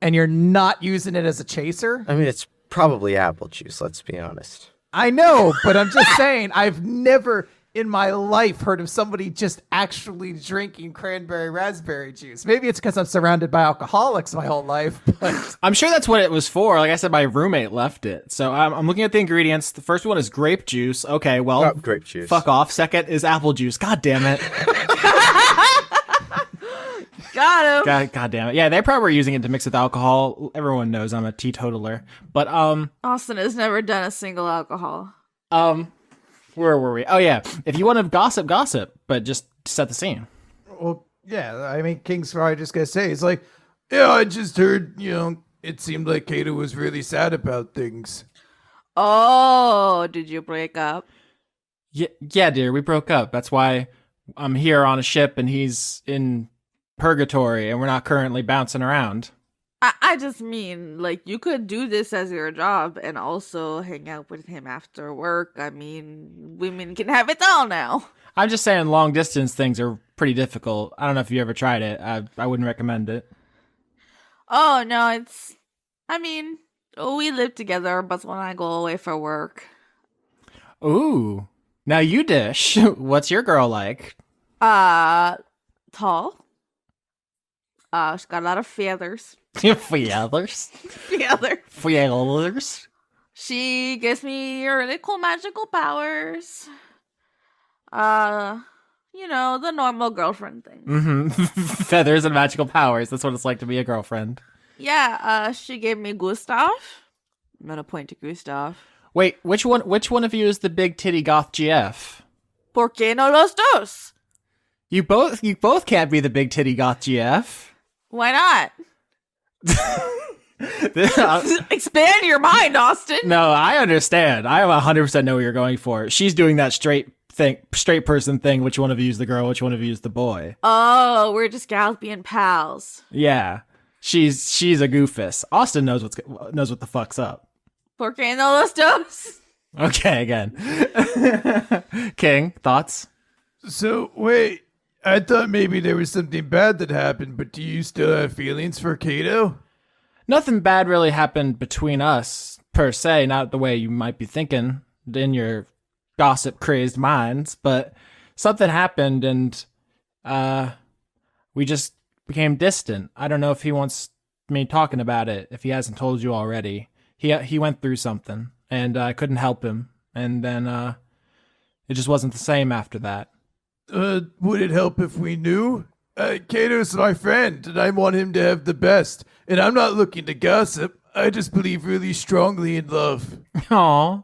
and you're not using it as a chaser? I mean, it's probably apple juice, let's be honest. I know, but I'm just saying, I've never in my life heard of somebody just actually drinking cranberry raspberry juice. Maybe it's because I'm surrounded by alcoholics my whole life, but... I'm sure that's what it was for. Like I said, my roommate left it. So I'm looking at the ingredients. The first one is grape juice. Okay, well... grape juice. Fuck off. Second is apple juice. God damn it. Got him. God damn it. Yeah, they probably were using it to mix with alcohol. Everyone knows I'm a teetotaler. But, Austin has never done a single alcohol. where were we? Oh, yeah. If you want to gossip, but just set the scene. Well, yeah, I mean, King's probably just going to say, it's like, yeah, I just heard, it seemed like Kato was really sad about things. Oh, did you break up? Yeah, dear, we broke up. That's why I'm here on a ship and he's in purgatory and we're not currently bouncing around. I just mean, like, you could do this as your job and also hang out with him after work. I mean, women can have it all now. I'm just saying long distance things are pretty difficult. I don't know if you ever tried it. I wouldn't recommend it. Oh, no, we live together, but when I go away for work. Ooh. Now you dish. What's your girl like? Tall. She's got a lot of feathers. Feathers. Feathers. Feathers. She gives me really cool magical powers. The normal girlfriend thing. Mm-hmm. Feathers and magical powers. That's what it's like to be a girlfriend. Yeah, she gave me Gustav. I'm gonna point to Gustav. Wait, which one of you is the big titty goth GF? ¿Por qué no los dos? You both can't be the big titty goth GF. Why not? Expand your mind, Austin. No, I understand. I 100% know what you're going for. She's doing that straight person thing. Which one of you is the girl? Which one of you is the boy? Oh, we're just gals being pals. Yeah, she's a goofus. Austin knows what the fuck's up. ¿Por qué no los dos? Okay, again. King, thoughts? So, wait, I thought maybe there was something bad that happened, but do you still have feelings for Cato? Nothing bad really happened between us, per se, not the way you might be thinking in your gossip-crazed minds, but something happened and we just became distant. I don't know if he wants me talking about it, if he hasn't told you already. He went through something, and I couldn't help him, and then it just wasn't the same after that. Would it help if we knew? Cato's my friend, and I want him to have the best. And I'm not looking to gossip. I just believe really strongly in love. Aw.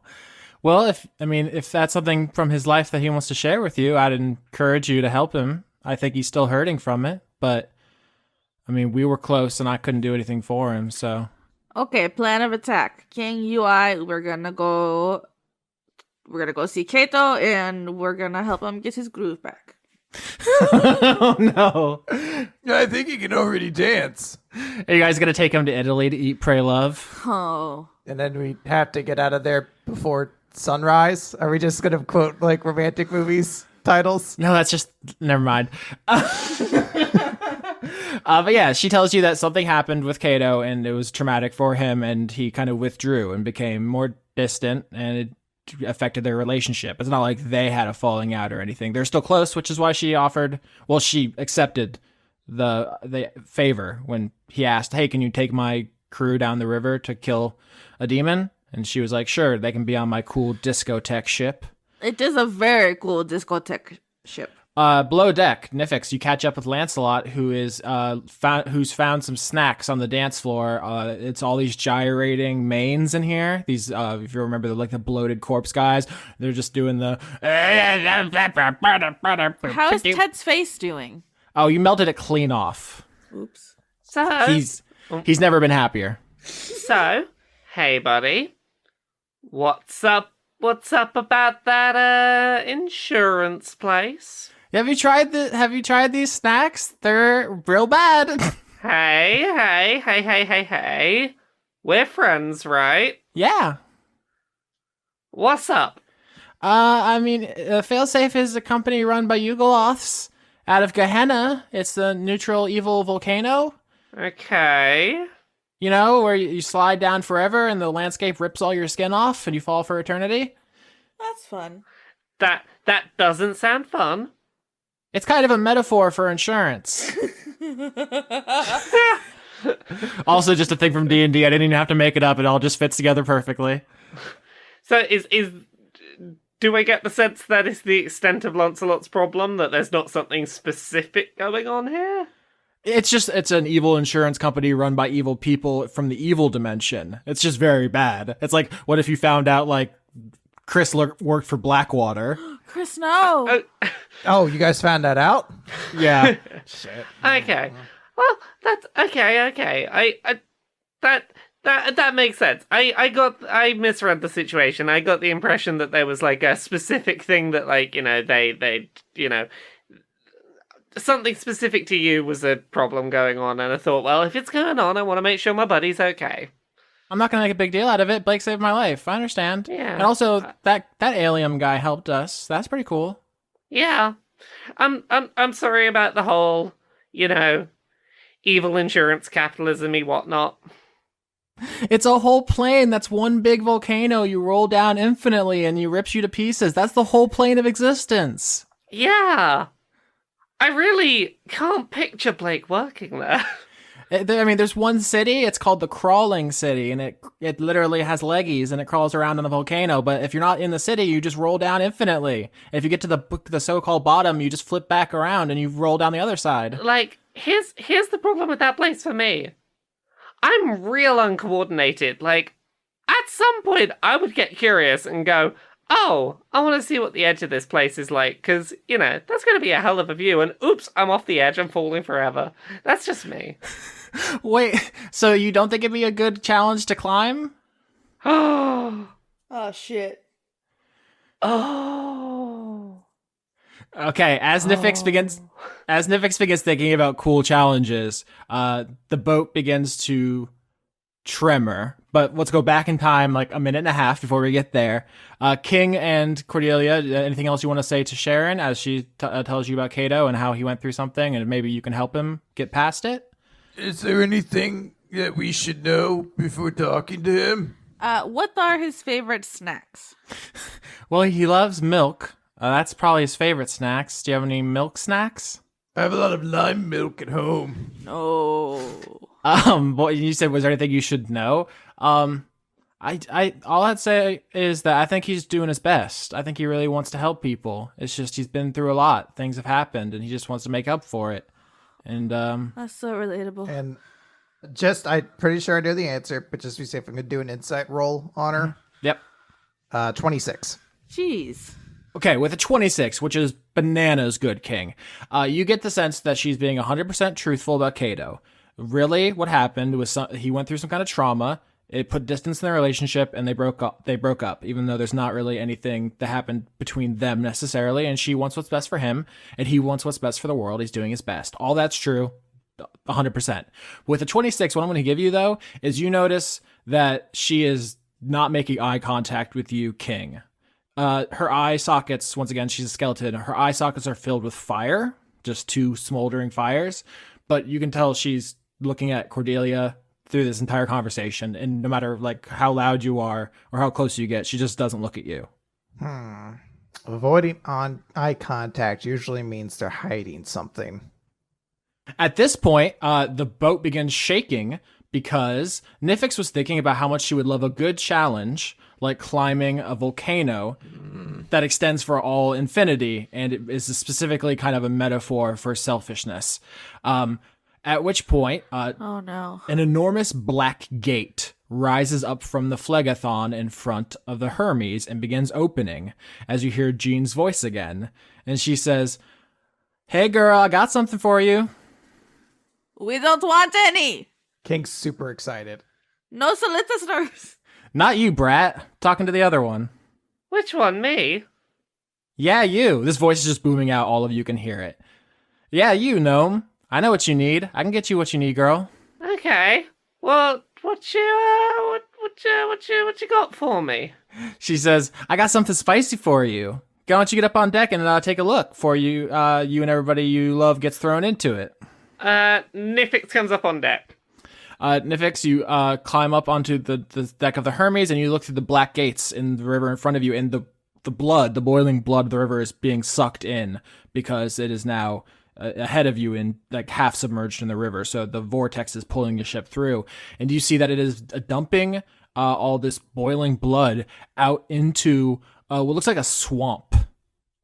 Well, if that's something from his life that he wants to share with you, I'd encourage you to help him. I think he's still hurting from it, but we were close, and I couldn't do anything for him, so... Okay, plan of attack. King, you, we're gonna go see Cato, and we're gonna help him get his groove back. Oh, no. I think he can already dance. Are you guys gonna take him to Italy to eat, pray, love? Oh. And then we have to get out of there before sunrise? Are we just gonna quote, romantic movies titles? No, that's just... Never mind. But yeah, she tells you that something happened with Cato and it was traumatic for him and he kind of withdrew and became more distant and it affected their relationship. It's not like they had a falling out or anything. They're still close, which is why she accepted the favor when he asked, hey, can you take my crew down the river to kill a demon? And she was like, sure, they can be on my cool discothèque ship. It is a very cool discothèque ship. Below deck, Nifyx, you catch up with Lancelot, who's found some snacks on the dance floor. It's all these gyrating mains in here. These, if you remember, they're like the bloated corpse guys. They're just doing the. How is Ted's face doing? Oh, you melted it clean off. Oops. So He's never been happier. So, hey buddy, what's up? What's up about that insurance place? Have you tried these snacks? They're real bad. Hey. We're friends, right? Yeah. What's up? Failsafe is a company run by Yaak-Lals out of Gehenna. It's the neutral evil volcano. Okay. You know, where you slide down forever and the landscape rips all your skin off and you fall for eternity. That's fun. That doesn't sound fun. It's kind of a metaphor for insurance. Also just a thing from D&D. I didn't even have to make it up. It all just fits together perfectly. So do I get the sense that is the extent of Lancelot's problem, that there's not something specific going on here? It's an evil insurance company run by evil people from the evil dimension. It's just very bad. It's like, what if you found out, Chris worked for Blackwater? Chris, no. Oh, you guys found that out? Yeah. Shit. Okay. Well, that's okay. That makes sense. I misread the situation. I got the impression that there was a specific thing that they something specific to you was a problem going on, and I thought, well, if it's going on, I want to make sure my buddy's okay. I'm not gonna make a big deal out of it. Blake saved my life. I understand. Yeah. And also, that alien guy helped us. That's pretty cool. Yeah. I'm sorry about the whole, evil insurance capitalism-y whatnot. It's a whole plane that's one big volcano you roll down infinitely and he rips you to pieces. That's the whole plane of existence. Yeah. I really can't picture Blake working there. I mean, there's one city. It's called the Crawling City, and it literally has leggies and it crawls around on the volcano. But if you're not in the city, you just roll down infinitely. If you get to the so-called bottom, you just flip back around and you roll down the other side. Like, here's the problem with that place for me. I'm real uncoordinated. Like, at some point, I would get curious and go, oh, I want to see what the edge of this place is like, because, you know, that's going to be a hell of a view, and oops, I'm off the edge, I'm falling forever. That's just me. Wait, so you don't think it'd be a good challenge to climb? Oh. Oh shit. Oh. Okay, as Nifyx begins thinking about cool challenges, the boat begins to tremor. But let's go back in time like a minute and a half before we get there. King and Cordelia, anything else you want to say to Sharon as she tells you about Cato and how he went through something, and maybe you can help him get past it? Is there anything that we should know before talking to him? What are his favorite snacks? Well, he loves milk. That's probably his favorite snacks. Do you have any milk snacks? I have a lot of lime milk at home. No. What you said, was there anything you should know? All I'd say is that I think he's doing his best. I think he really wants to help people. It's just he's been through a lot. Things have happened, and he just wants to make up for it. And That's so relatable. And I'm pretty sure I know the answer, but just to be safe, I'm going to do an insight roll on her. Yep. 26. Jeez. Okay, with a 26, which is bananas good, King, you get the sense that she's being 100% truthful about Cato. Really, what happened was he went through some kind of trauma. It put distance in their relationship, and they broke up, even though there's not really anything that happened between them necessarily, and she wants what's best for him, and he wants what's best for the world. He's doing his best. All that's true, 100%. With a 26, what I'm going to give you, though, is you notice that she is not making eye contact with you, King. Her eye sockets, once again, she's a skeleton, her eye sockets are filled with fire, just two smoldering fires, but you can tell she's looking at Cordelia through this entire conversation, and no matter like how loud you are or how close you get, she just doesn't look at you. Avoiding eye contact usually means they're hiding something. At this point, the boat begins shaking because Nifyx was thinking about how much she would love a good challenge, like climbing a volcano that extends for all infinity, and it is specifically kind of a metaphor for selfishness. At which point, Oh no. an enormous black gate rises up from the Phlegethon in front of the Hermes and begins opening as you hear Jean's voice again. And she says, "Hey girl, I got something for you." We don't want any. King's super excited. No solicitors. Not you, brat. Talking to the other one. Which one, me? Yeah, you. This voice is just booming out. All of you can hear it. Yeah, you, gnome. I know what you need. I can get you what you need, girl. Okay. Well, what you got for me? She says, "I got something spicy for you. Why don't you get up on deck and take a look before you and everybody you love gets thrown into it." Nifyx comes up on deck. Nifyx, you climb up onto the deck of the Hermes and you look through the black gates in the river in front of you, and the boiling blood of the river is being sucked in because it is now ahead of you and like half submerged in the river. So the vortex is pulling the ship through, and you see that it is dumping all this boiling blood out into what looks like a swamp.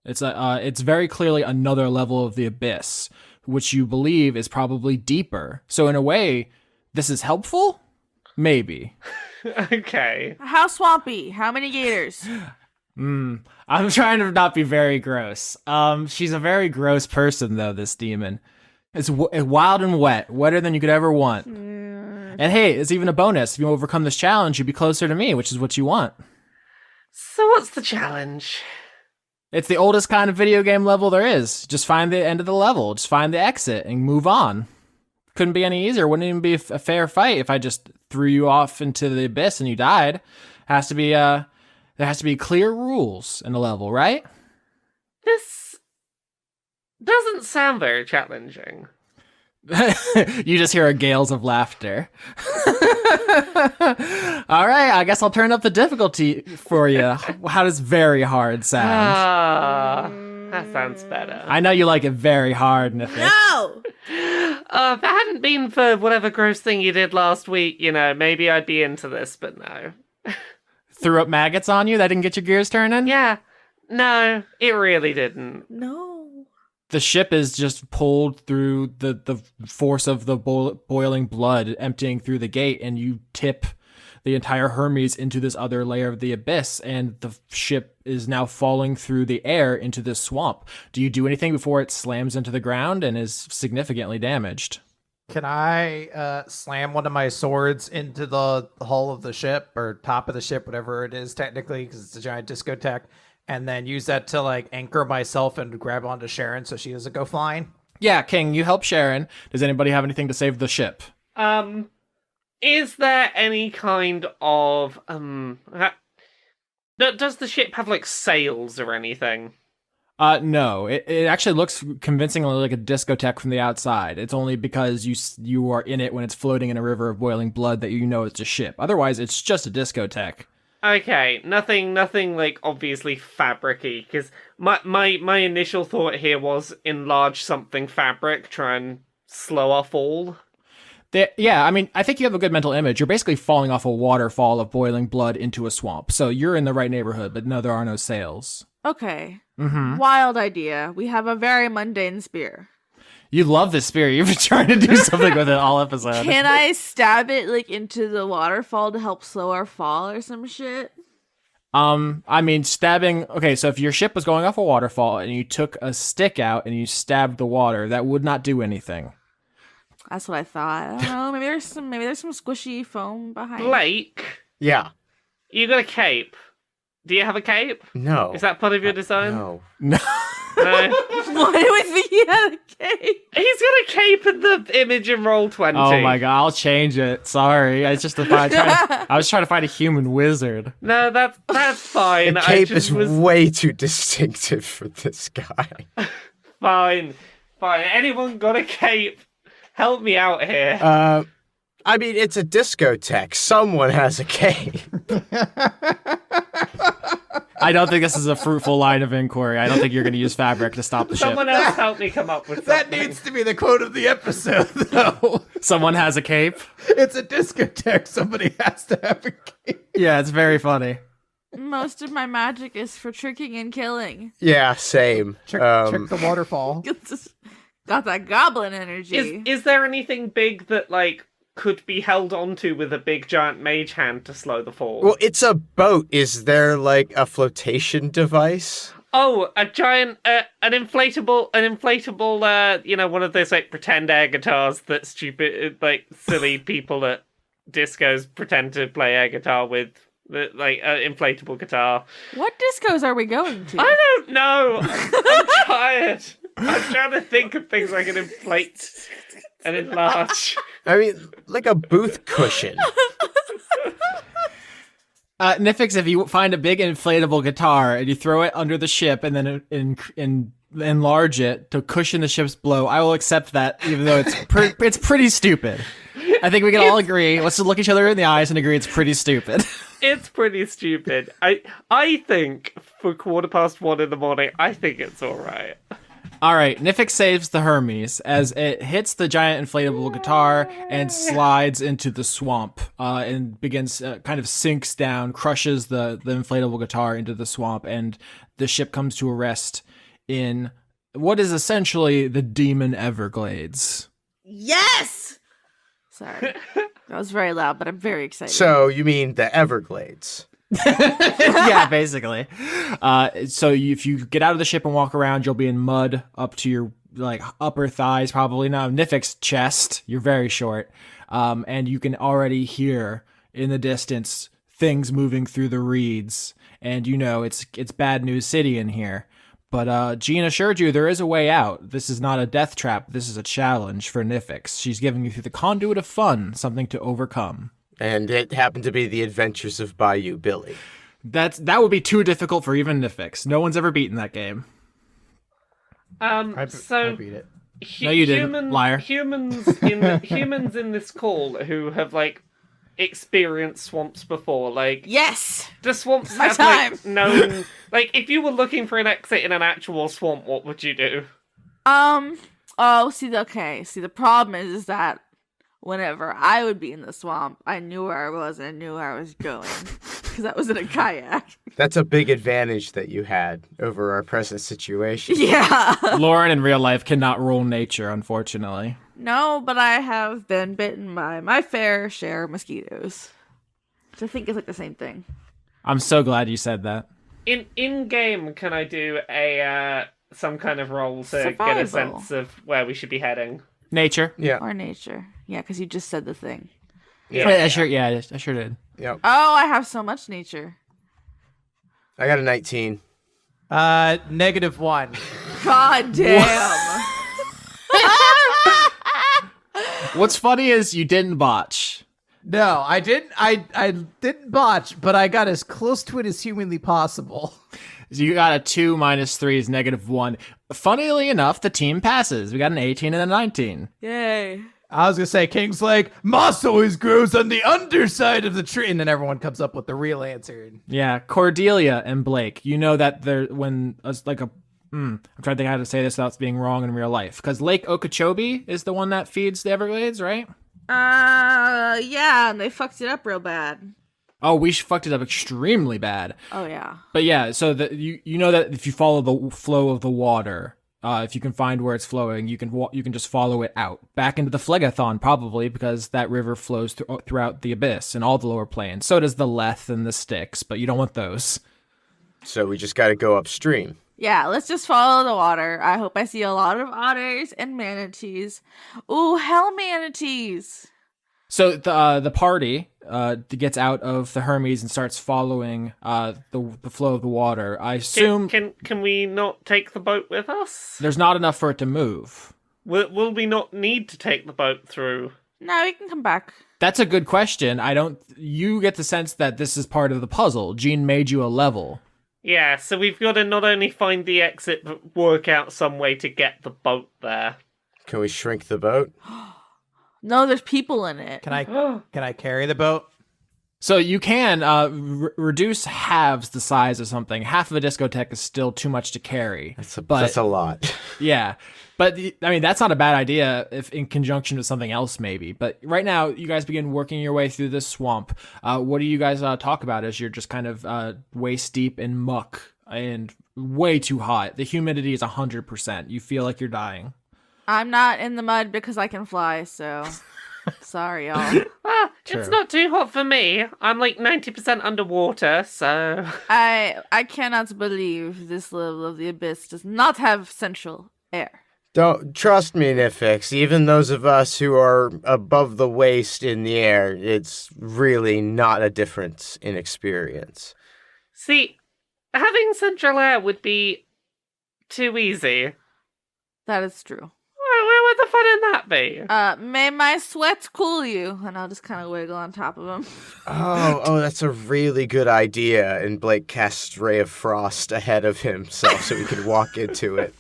It's very clearly another level of the abyss, which you believe is probably deeper. So in a way, this is helpful? Maybe. Okay. How swampy? How many gators? I'm trying to not be very gross. She's a very gross person, though, this demon. It's wild and wet, wetter than you could ever want. And hey, it's even a bonus. If you overcome this challenge, you'd be closer to me, which is what you want. So what's the challenge? It's the oldest kind of video game level there is. Just find the end of the level. Just find the exit and move on. Couldn't be any easier. Wouldn't even be a fair fight if I just threw you off into the abyss and you died. There has to be clear rules in the level, right? This doesn't sound very challenging. You just hear gales of laughter. All right, I guess I'll turn up the difficulty for you. How does very hard sound? Ah, that sounds better. I know you like it very hard, Nifyx. No. If it hadn't been for whatever gross thing you did last week, maybe I'd be into this, but no. Threw up maggots on you? That didn't get your gears turning? Yeah. No, it really didn't. No. The ship is just pulled through the force of the boiling blood emptying through the gate, and you tip the entire Hermes into this other layer of the abyss, and the ship is now falling through the air into this swamp. Do you do anything before it slams into the ground and is significantly damaged? Can I slam one of my swords into the hull of the ship or top of the ship, whatever it is technically, because it's a giant discotheque, and then use that to like anchor myself and grab onto Sharon so she doesn't go flying? Yeah, King, you help Sharon. Does anybody have anything to save the ship? Is there any kind of, does the ship have, like, sails or anything? No. It actually looks convincingly like a discotheque from the outside. It's only because you are in it when it's floating in a river of boiling blood that you know it's a ship. Otherwise, it's just a discotheque. Okay, nothing, like, obviously fabric-y, because my initial thought here was enlarge something fabric, try and slow our fall. Yeah, I mean, I think you have a good mental image. You're basically falling off a waterfall of boiling blood into a swamp. So you're in the right neighborhood, but no, there are no sails. Okay. Mm-hmm. Wild idea. We have a very mundane spear. You love this spear. You've been trying to do something with it all episode. Can I stab it like into the waterfall to help slow our fall or some shit? I mean, stabbing... Okay, so if your ship was going off a waterfall and you took a stick out and you stabbed the water, that would not do anything. That's what I thought. I don't know. Maybe there's some squishy foam behind. Blake, Yeah. you got a cape. Do you have a cape? No. Is that part of your design? No. No. No. Why do we think he had a cape? He's got a cape in the image in Roll20. Oh my god, I'll change it. Sorry. I was trying to find a human wizard. No, that's fine. The cape is way too distinctive for this guy. Fine. Anyone got a cape? Help me out here. I mean, it's a discotheque. Someone has a cape. I don't think this is a fruitful line of inquiry. I don't think you're going to use fabric to stop the Someone ship. else help me come up with That something. needs to be the quote of the episode, though. Someone has a cape? It's a discotheque. Somebody has to have a cape. Yeah, it's very funny. Most of my magic is for tricking and killing. Yeah, same. Check the waterfall. Got that goblin energy. Is there anything big that, like, could be held onto with a big giant mage hand to slow the fall? Well, it's a boat. Is there, like, a flotation device? Oh, a giant, an inflatable, one of those, like, pretend air guitars that stupid, like, silly people at discos pretend to play air guitar with, like, an inflatable guitar. What discos are we going to? I don't know. I'm tired. I'm trying to think of things I can inflate and enlarge. I mean, like a booth cushion. Nifyx, if you find a big inflatable guitar and you throw it under the ship and then enlarge it to cushion the ship's blow, I will accept that, even though it's pretty stupid. I think we can all agree. Let's just look each other in the eyes and agree it's pretty stupid. It's pretty stupid. I think for 1:15 in the morning, I think it's all right. All right, Nifyx saves the Hermes as it hits the giant inflatable guitar and slides into the swamp and begins, kind of sinks down, crushes the inflatable guitar into the swamp, and the ship comes to a rest in what is essentially the Demon Everglades. Yes! Sorry. That was very loud, but I'm very excited. So, you mean the Everglades? Yeah, basically. So if you get out of the ship and walk around, you'll be in mud up to your like upper thighs, probably. Now, Nifyx chest, you're very short, and you can already hear in the distance things moving through the reeds, and you know it's Bad News City in here. But Jean assured you there is a way out. This is not a death trap. This is a challenge for Nifyx. She's giving you through the conduit of fun something to overcome. And it happened to be the adventures of Bayou Billy. That would be too difficult for even Nifyx. No one's ever beaten that game. I beat it. No, you didn't, liar. Humans in this call who have like experienced swamps before, like yes, the swamps My have time. like known. Like, if you were looking for an exit in an actual swamp, what would you do? Oh, see, the problem is that whenever I would be in the swamp, I knew where I was and I knew where I was going because I was in a kayak. That's a big advantage that you had over our present situation. Yeah. Lauren in real life cannot rule nature, unfortunately. No, but I have been bitten by my fair share of mosquitoes. So I think it's like the same thing. I'm so glad you said that. In game, can I do a some kind of roll to get Survival. a sense of where we should be heading? Nature. Yeah. Or nature. Yeah, because you just said the thing. I sure did. Yep. Oh, I have so much nature. I got a 19. -1. God damn. What's funny is you didn't botch. No, I didn't. I didn't botch, but I got as close to it as humanly possible. So you got a 2 minus 3 is -1. Funnily enough, the team passes. We got an 18 and a 19. Yay. I was gonna say, King's like, moss always grows on the underside of the tree, and then everyone comes up with the real answer. Yeah, Cordelia and Blake. You know that they're I'm trying to think how to say this without being wrong in real life. Because Lake Okeechobee is the one that feeds the Everglades, right? Yeah, and they fucked it up real bad. Oh, we fucked it up extremely bad. Oh, yeah. But yeah, so you know that if you follow the flow of the water, if you can find where it's flowing, you can just follow it out back into the Phlegethon, probably because that river flows throughout the abyss and all the lower plains. So does the Leth and the Styx, but you don't want those. So we just got to go upstream. Yeah, let's just follow the water. I hope I see a lot of otters and manatees. Ooh, hell manatees. So the party gets out of the Hermes and starts following the flow of the water. I assume Can we not take the boat with us? there's not enough for it to move. Will we not need to take the boat through? No, we can come back. That's a good question. You get the sense that this is part of the puzzle. Gene made you a level. Yeah, so we've got to not only find the exit, but work out some way to get the boat there. Can we shrink the boat? No, there's people in it. Can I carry the boat? So you can reduce halves the size of something. Half of a discotheque is still too much to carry. That's a lot. Yeah. But, I mean, that's not a bad idea if in conjunction with something else, maybe. But right now, you guys begin working your way through this swamp. What do you guys talk about as you're just kind of waist deep in muck and way too hot? The humidity is 100%. You feel like you're dying. I'm not in the mud because I can fly, so sorry, y'all. True. It's not too hot for me. I'm like 90% underwater, so... I cannot believe this level of the abyss does not have central air. Don't trust me, Nifyx. Even those of us who are above the waist in the air, it's really not a difference in experience. See, having central air would be too easy. That is true. Where would the fun in that be? May my sweat cool you, and I'll just kind of wiggle on top of him. Oh, that's a really good idea. And Blake casts Ray of Frost ahead of himself so he could walk into it.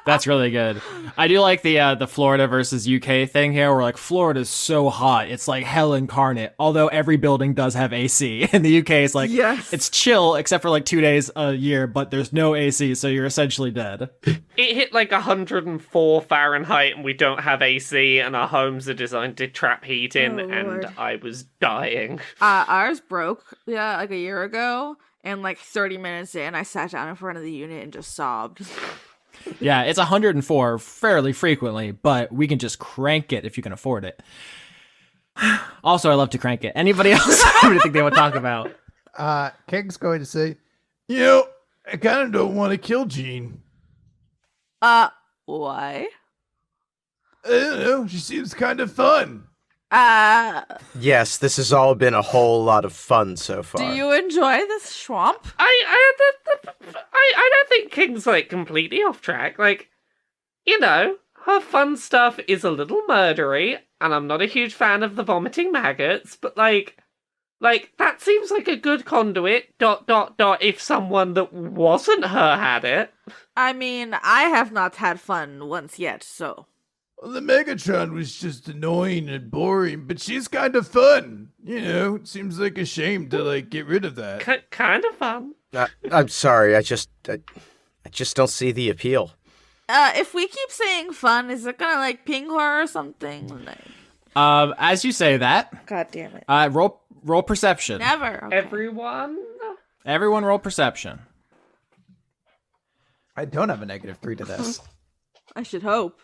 That's really good. I do like the Florida versus UK thing here, where like Florida's so hot, it's like hell incarnate. Although every building does have AC. In the UK, it's like it's chill except for like 2 days a year, but there's no AC, so you're essentially dead. It hit like 104 Fahrenheit, and we don't have AC, and our homes are designed to trap heat in, and Lord. I was dying. Ours broke, like a year ago, and like 30 minutes in, I sat down in front of the unit and just sobbed. Yeah, it's 104 fairly frequently, but we can just crank it if you can afford it. Also, I love to crank it. Anybody else have anything they want to talk about? King's going to say, I kind of don't want to kill Jean. Why? I don't know. She seems kind of fun. Yes, this has all been a whole lot of fun so far. Do you enjoy this swamp? I don't think King's like completely off track. Like, her fun stuff is a little murdery, and I'm not a huge fan of the vomiting maggots, but like that seems like a good conduit. ... If someone that wasn't her had it. I mean, I have not had fun once yet, so. Well, the Megatron was just annoying and boring, but she's kind of fun. It seems like a shame to get rid of that. Kind of fun. I'm sorry, I just don't see the appeal. if we keep saying fun, is it gonna like ping her or something? Like, As you say that, God damn it. roll perception. Never. Okay. Everyone roll perception. I don't have a -3 to this. I should hope.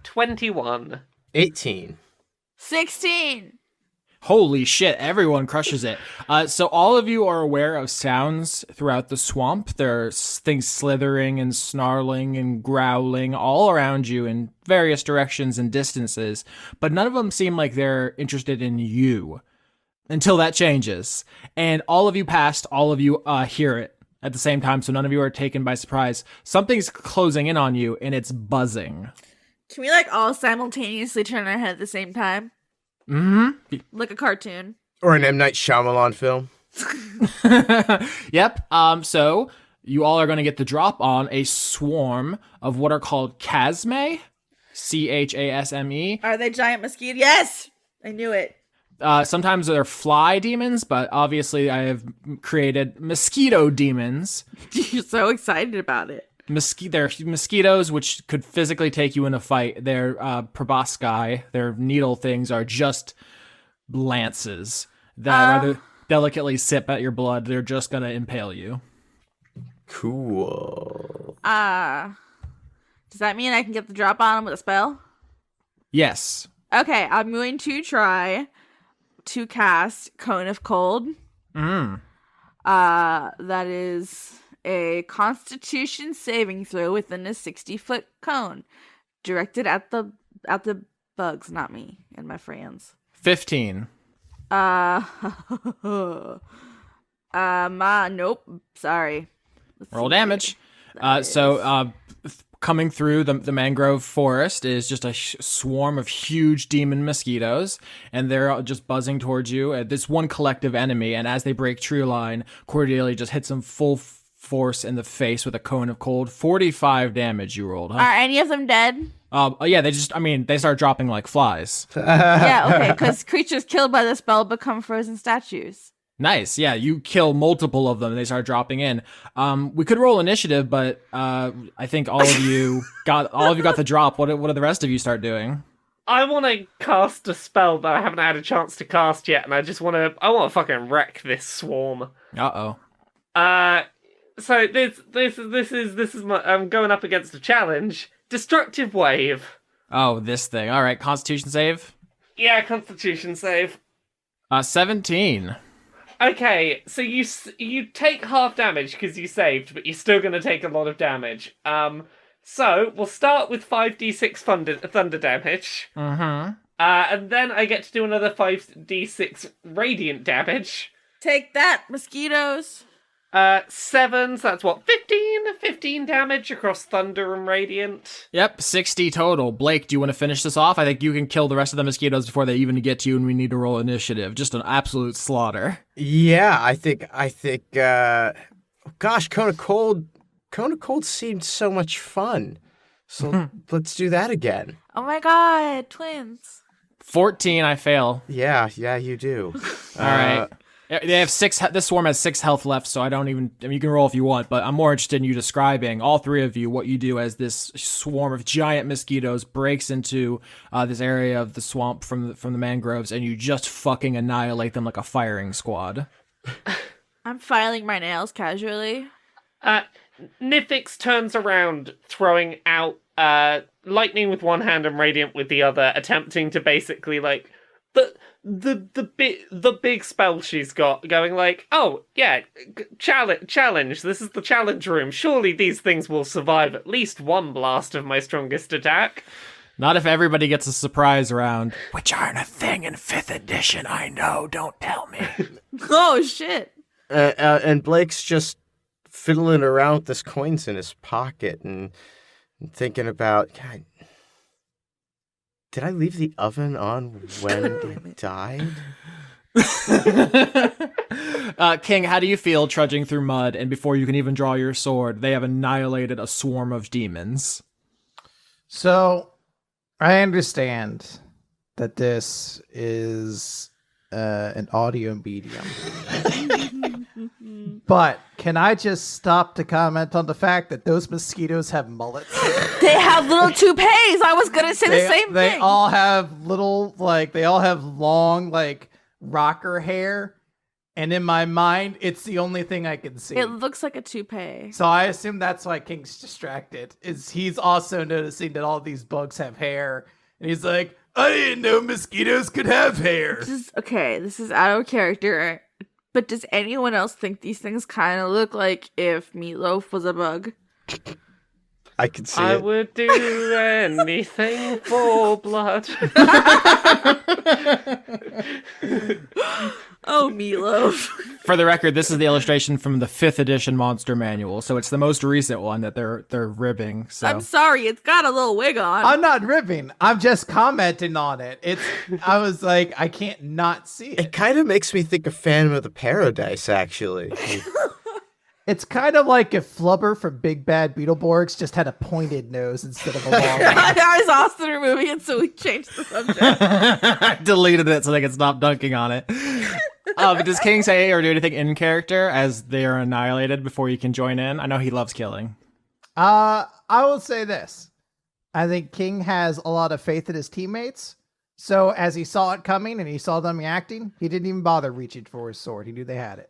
21. 18. 16. Holy shit, everyone crushes it. So all of you are aware of sounds throughout the swamp. There are things slithering and snarling and growling all around you in various directions and distances, but none of them seem like they're interested in you until that changes. And all of you hear it at the same time, so none of you are taken by surprise. Something's closing in on you, and it's buzzing. Can we like all simultaneously turn our head at the same time? Mm-hmm. Like a cartoon. Or an M. Night Shyamalan film. Yep. So you all are going to get the drop on a swarm of what are called chasme. Chasme. Are they giant mosquitoes? Yes! I knew it. Sometimes they're fly demons, but obviously I have created mosquito demons. You're so excited about it. They're mosquitoes which could physically take you in a fight. Their proboscis, their needle things, are just lances that rather delicately sip at your blood. They're just gonna impale you. Cool. Does that mean I can get the drop on them with a spell? Yes. Okay, I'm going to try to cast Cone of Cold. That is a Constitution saving throw within a 60-foot cone, directed at the bugs, not me and my friends. 15. Nope. Sorry. Roll damage. Coming through the mangrove forest is just a swarm of huge demon mosquitoes, and they're just buzzing towards you at this one collective enemy. And as they break tree line, Cordelia just hits them full force in the face with a cone of cold. 45 damage you rolled, huh? Are any of them dead? Yeah, they start dropping like flies. Yeah, okay, because creatures killed by the spell become frozen statues. Nice. Yeah, you kill multiple of them and they start dropping in. We could roll initiative, but I think all of you got the drop. What do the rest of you start doing? I want to cast a spell that I haven't had a chance to cast yet, and I want to fucking wreck this swarm. Uh-oh. So this is my, I'm going up against a challenge. Destructive Wave. Oh, this thing. All right, Constitution save. Yeah, Constitution save. 17. Okay, so you take half damage because you saved, but you're still going to take a lot of damage. So we'll start with 5d6 thunder damage. Mm-hmm. And then I get to do another 5d6 radiant damage. Take that, mosquitoes. 7, so that's what, 15 damage across thunder and radiant. Yep, 60 total. Blake, do you want to finish this off? I think you can kill the rest of the mosquitoes before they even get to you, and we need to roll initiative. Just an absolute slaughter. Yeah, I think, gosh, Cone of Cold seemed so much fun. So let's do that again. Oh my god, twins. 14, I fail. Yeah, you do. All right. They have 6. This swarm has 6 health left, so you can roll if you want, but I'm more interested in you describing, all three of you, what you do as this swarm of giant mosquitoes breaks into this area of the swamp from the mangroves, and you just fucking annihilate them like a firing squad. I'm filing my nails casually. Nifyx turns around, throwing out lightning with one hand and radiant with the other, attempting to basically like the big spell she's got, going like, oh yeah, challenge. This is the challenge room. Surely these things will survive at least one blast of my strongest attack. Not if everybody gets a surprise round, which aren't a thing in 5th edition. I know. Don't tell me. Oh shit! And Blake's just fiddling around with this coins in his pocket and thinking about, God, did I leave the oven on when it died? King, how do you feel trudging through mud, and before you can even draw your sword, they have annihilated a swarm of demons? So, I understand that this is an audio medium. But can I just stop to comment on the fact that those mosquitoes have mullets? They They have little toupees. I was gonna say the same They thing. all have little, like, they all have long, like, rocker hair. And in my mind, it's the only thing I can see. It looks like a toupee. So I assume that's why King's distracted. Is he's also noticing that all these bugs have hair. And he's like, I didn't know mosquitoes could have hair. This is out of character. But does anyone else think these things kind of look like if Meatloaf was a bug? I could see I it. would do anything for blood. Oh, Meatloaf. For the record, this is the illustration from the 5th edition Monster Manual, so it's the most recent one that they're ribbing. So I'm sorry, it's got a little wig on. I'm not ribbing. I'm just commenting on it. I was like, I can't not see it. It kind of makes me think of Phantom of the Paradise, actually. It's kind of like if Flubber from Big Bad Beetleborgs just had a pointed nose instead of a long one. I was Austin removing it, so we changed the subject. I deleted it so they could stop dunking on it. But does King say or do anything in character as they are annihilated before you can join in? I know he loves killing. I will say this. I think King has a lot of faith in his teammates. So as he saw it coming and he saw them reacting, he didn't even bother reaching for his sword. He knew they had it.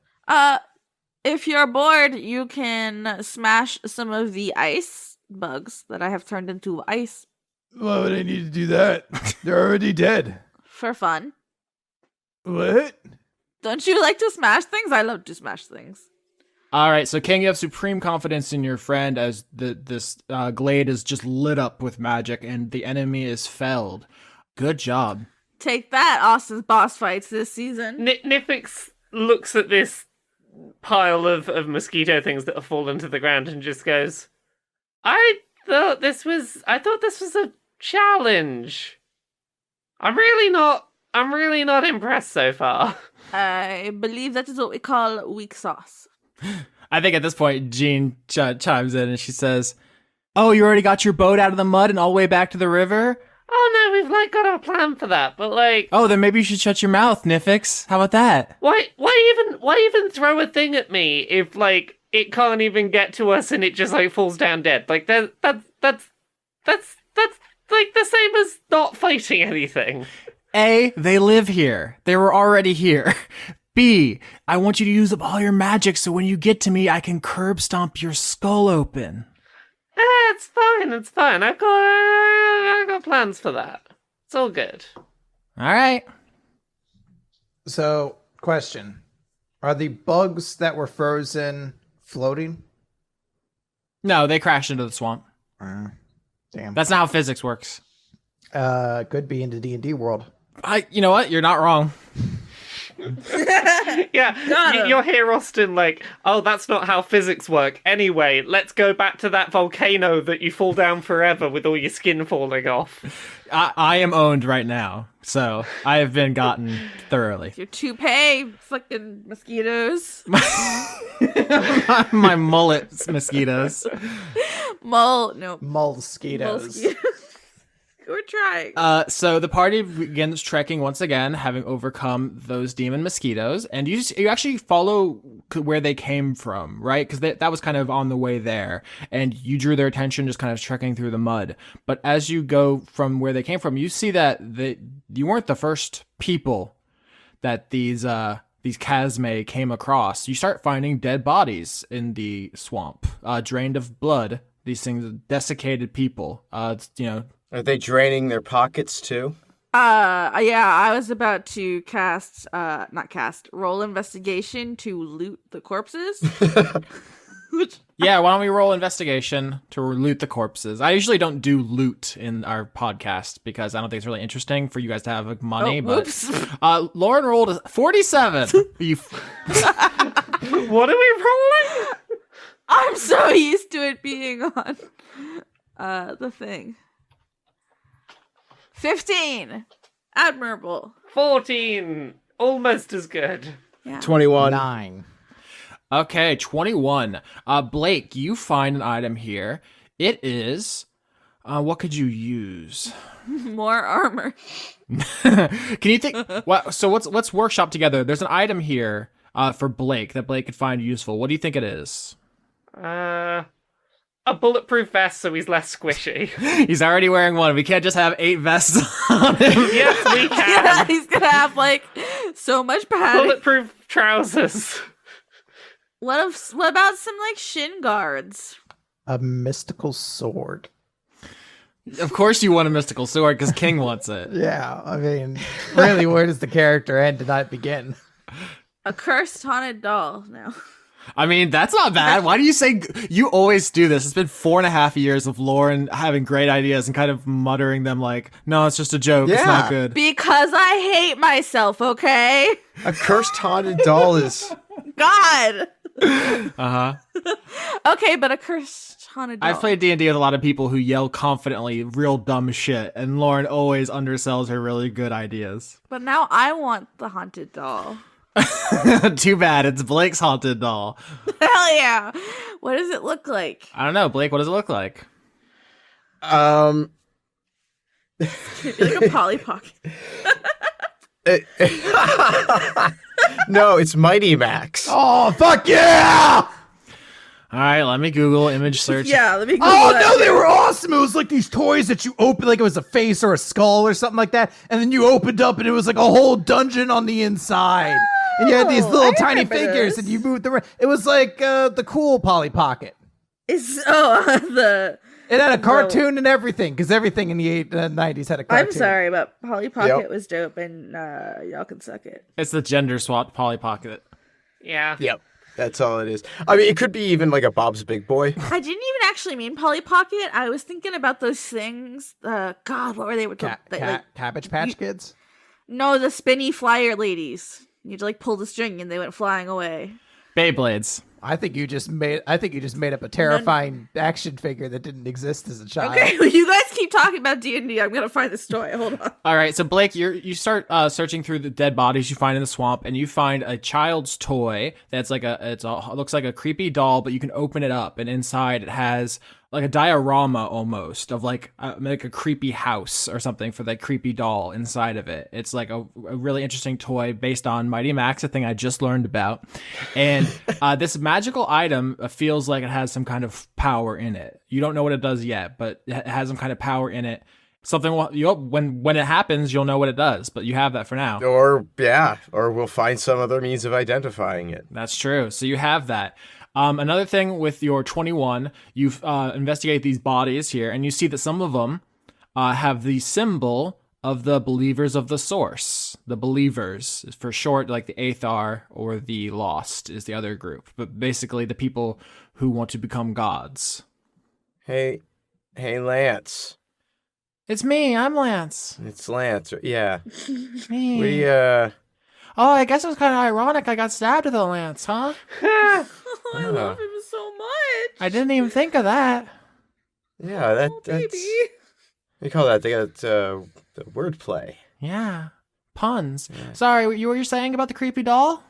If you're bored, you can smash some of the ice bugs that I have turned into ice Why would I need to do that? They're already dead. for fun. What? Don't you like to smash things? I love to smash things. All right, so King, you have supreme confidence in your friend as this glade is just lit up with magic and the enemy is felled. Good job. Take that, Austin's boss fights this season. Nifyx looks at this pile of mosquito things that have fallen to the ground and just goes, I thought this was a challenge. I'm really not impressed so far. I believe that is what we call weak sauce. I think at this point, Jean chimes in and she says, "Oh, you already got your boat out of the mud and all the way back to the river? Oh no, we've got our plan for that, but Oh, then maybe you should shut your mouth, Nifyx. How about that?" why even throw a thing at me if it can't even get to us and it just falls down dead? That's the same as not fighting anything. A, they live here. They were already here. B, I want you to use up all your magic so when you get to me, I can curb stomp your skull open. It's fine. I've got plans for that. It's all good. All right. So, question. Are the bugs that were frozen floating? No, they crashed into the swamp. Damn. That's not how physics works. Could be in the D&D world. You know what? You're not wrong. Yeah, you're here, Austin, oh, that's not how physics work. Anyway, let's go back to that volcano that you fall down forever with all your skin falling off. I am owned right now, so I have been gotten thoroughly. Your toupee, fucking mosquitoes. My mullet mosquitoes. Mosquitoes. We're trying. So the party begins trekking once again, having overcome those demon mosquitoes, and you actually follow where they came from, right? Because that was kind of on the way there, and you drew their attention just kind of trekking through the mud. But as you go from where they came from, you see that you weren't the first people that these Chasme came across. You start finding dead bodies in the swamp, drained of blood. These things, desiccated people. Are they draining their pockets too? Yeah, I was about to roll investigation to loot the corpses. Yeah, why don't we roll investigation to loot the corpses? I usually don't do loot in our podcast because I don't think it's really interesting for you guys to have money. Whoops. But Lauren rolled a 47. What are we rolling? I'm so used to it being on the thing. 15. Admirable. 14. Almost as good. Yeah. 21. 9. Okay, 21. Blake, you find an item here. It is, what could you use? More armor. Can you think? So let's workshop together. There's an item here for Blake that Blake could find useful. What do you think it is? a bulletproof vest so he's less squishy. He's already wearing one. We can't just have 8 vests on him. Yes, we Yeah, can. he's gonna have like so much padding. Bulletproof trousers. What about some like shin guards? A mystical sword. Of course you want a mystical sword because King wants it. Yeah, I mean, really, where does the character end and not begin? A cursed haunted doll. No. I mean, that's not bad. Why do you say you always do this? It's been 4.5 years of Lauren having great ideas and kind of muttering them like, no, it's just a joke. It's Yeah. not good. Because I hate myself, okay? A cursed haunted doll is. God. Uh-huh. Okay, but a cursed haunted doll. I've played D&D with a lot of people who yell confidently real dumb shit, and Lauren always undersells her really good ideas. But now I want the haunted doll. Too bad. It's Blake's haunted doll. Hell yeah. What does it look like? I don't know. Blake, what does it look like? Um. Like a Polly Pocket. No, it's Mighty Max. Oh, fuck yeah! All right, let me Google image search. Yeah, let me go. Oh, no, they were awesome. It was like these toys that you open, like it was a face or a skull or something like that. And then you opened up and it was like a whole dungeon on the inside. And you had these little I tiny remember figures this. and you moved around. It was like the cool Polly Pocket. The. It had a cartoon and everything, because everything in the 90s had a cartoon. I'm sorry, but Polly Pocket Yep. was dope, and y'all can suck it. It's the gender swapped Polly Pocket. Yeah. Yep. That's all it is. I mean, it could be even like a Bob's Big Boy. I didn't even actually mean Polly Pocket. I was thinking about those things. God, what were they? Cabbage Patch Kids? No, the spinny flyer ladies. You had to like pull the string, and they went flying away. Beyblades. I think you just made up a terrifying action figure that didn't exist as a child. Okay, well, you guys keep talking about D&D. I'm gonna find this toy. Hold on. All right, so Blake, you start searching through the dead bodies you find in the swamp, and you find a child's toy that's like it looks like a creepy doll, but you can open it up, and inside it has like a diorama almost of like a creepy house or something for that creepy doll inside of it. It's like a really interesting toy based on Mighty Max, a thing I just learned about, and this magical item feels like it has some kind of power in it. You don't know what it does yet, but it has some kind of power in it. Something when it happens, you'll know what it does, but you have that for now. Or we'll find some other means of identifying it. That's true. So you have that. Another thing with your 21, you investigate these bodies here, and you see that some of them have the symbol of the believers of the source. The believers, for short, like the Aethar or the Lost is the other group, but basically the people who want to become gods. Hey, Lance. It's me. I'm Lance. It's Lance. Yeah. Me. We Oh, I guess it was kind of ironic I got stabbed with a lance, huh? I love him so much. I didn't even think of that. Yeah, that's Baby. we call that the wordplay. Yeah. Puns. Sorry, you were saying about the creepy doll?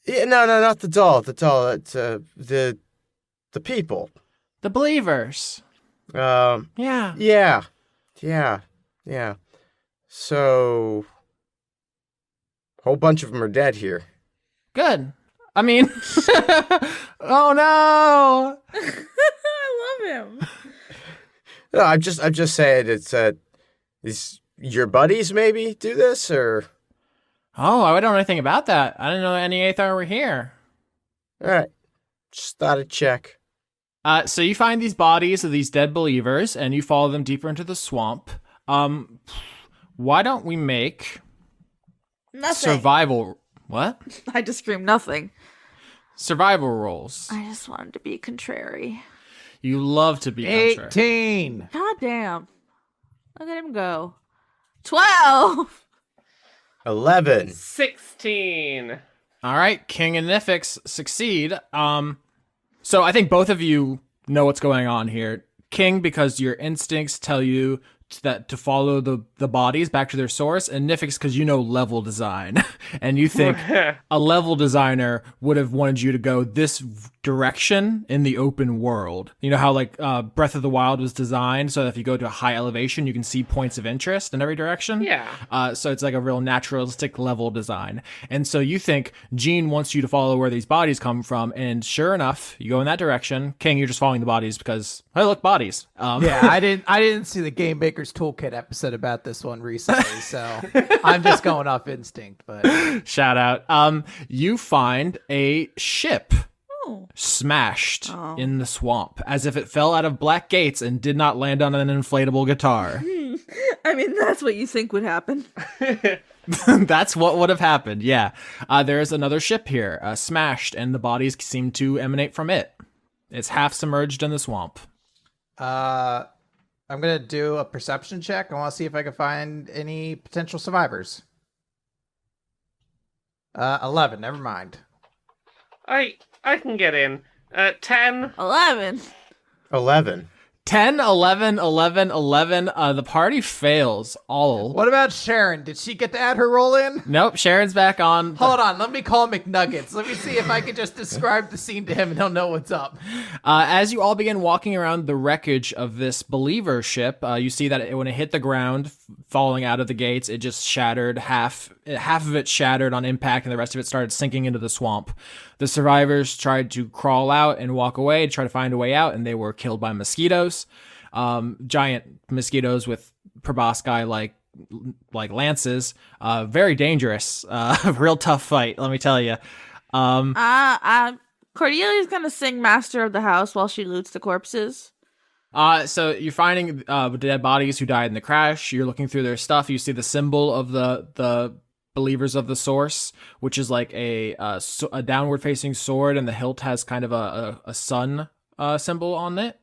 Yeah, no, not the doll. The doll. It's the people. The believers. Yeah. Yeah. So, whole bunch of them are dead here. Good. I mean, oh no. I love him. No, I'm just saying it's is your buddies maybe do this or? Oh, I don't know anything about that. I didn't know any Aethar were here. All right, just thought I'd check. So you find these bodies of these dead believers, and you follow them deeper into the swamp. Why don't we make Nothing. survival? What? I just screamed nothing. Survival rolls. I just wanted to be contrary. You love to be contrary. 18. God damn. Look at him go. 12. 11. 16. All right, King and Nifyx succeed. So I think both of you know what's going on here. King, because your instincts tell you that to follow the bodies back to their source, and Nifyx, because you know level design, and you think a level designer would have wanted you to go this direction in the open world. You know how like Breath of the Wild was designed so that if you go to a high elevation, you can see points of interest in every direction. Yeah. So it's like a real naturalistic level design. And so you think Jean wants you to follow where these bodies come from, and sure enough, you go in that direction. King, you're just following the bodies because, hey, look, bodies. Yeah, I didn't see the Game Maker's Toolkit episode about this one recently, so I'm just going off instinct. But shout out. You find a ship smashed in the swamp as if it fell out of black gates and did not land on an inflatable guitar. I mean, that's what you think would happen. That's what would have happened. Yeah. There is another ship here, smashed, and the bodies seem to emanate from it. It's half submerged in the swamp. I'm gonna do a perception check. I want to see if I can find any potential survivors. 11. Never mind. I can get in. 10. 11. 11. 10, 11, 11, 11. The party fails all. What about Sharon? Did she get to add her roll in? Nope, Sharon's back on. Hold on, let me call McNuggets. Let me see if I can just describe the scene to him and he'll know what's up. As you all begin walking around the wreckage of this believer ship, you see that when it hit the ground, falling out of the gates, it just shattered. Half of it shattered on impact, and the rest of it started sinking into the swamp. The survivors tried to crawl out and walk away to try to find a way out, and they were killed by mosquitoes. Giant mosquitoes with proboscis like lances. Very dangerous. Real tough fight, let me tell you. Cordelia's gonna sing Master of the House while she loots the corpses. So you're finding dead bodies who died in the crash. You're looking through their stuff. You see the symbol of the believers of the source, which is like a downward facing sword, and the hilt has kind of a sun symbol on it.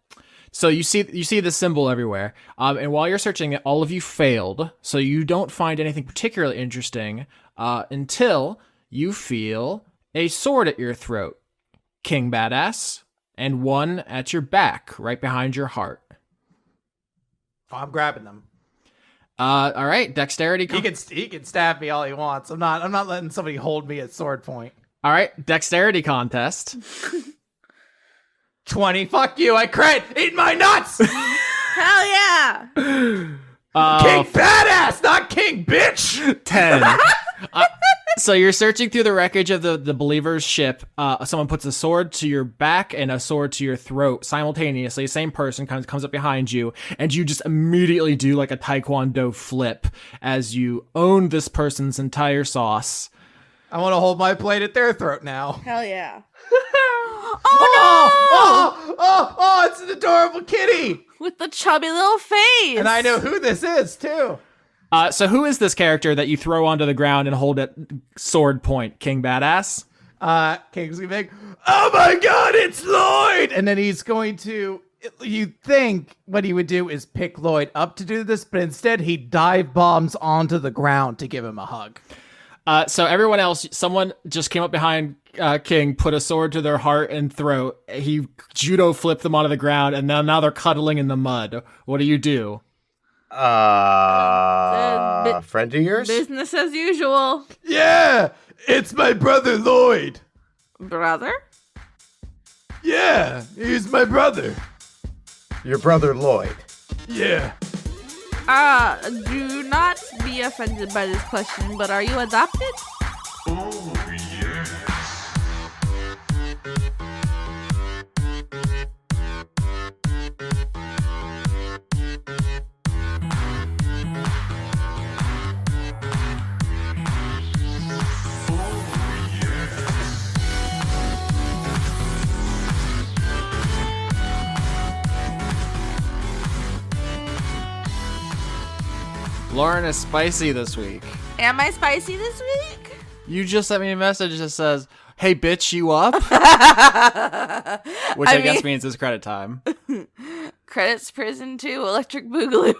So you see the symbol everywhere. And while you're searching it, all of you failed. So you don't find anything particularly interesting until you feel a sword at your throat, King Badass, and one at your back, right behind your heart. Oh, I'm grabbing them. All right, dexterity. He can stab me all he wants. I'm not letting somebody hold me at sword point. All right, dexterity contest. 20. Fuck you. I crit. Eat my nuts. Hell yeah. King Badass, not King Bitch. 10. So you're searching through the wreckage of the believer's ship. Someone puts a sword to your back and a sword to your throat simultaneously. Same person comes up behind you, and you just immediately do like a taekwondo flip as you own this person's entire sauce. I want to hold my plate at their throat now. Hell yeah. Oh, it's an adorable kitty. With the chubby little face. And I know who this is, too. So who is this character that you throw onto the ground and hold at sword point, King Badass? King's gonna be like, oh my god, it's Lloyd! And then he's going to, you'd think what he would do is pick Lloyd up to do this, but instead he dive bombs onto the ground to give him a hug. So everyone else, someone just came up behind King, put a sword to their heart and throat. He judo flipped them onto the ground, and now they're cuddling in the mud. What do you do? Friend of yours? Business as usual. Yeah, it's my brother Lloyd. Brother? Yeah, he's my brother. Your brother Lloyd. Yeah. Do not be offended by this question, but are you adopted? Oh, yes. Lauren is spicy this week. Am I spicy this week? You just sent me a message that says, hey, bitch, you up? Which I guess means it's credit time. Credits Prison 2, Electric Boogaloo.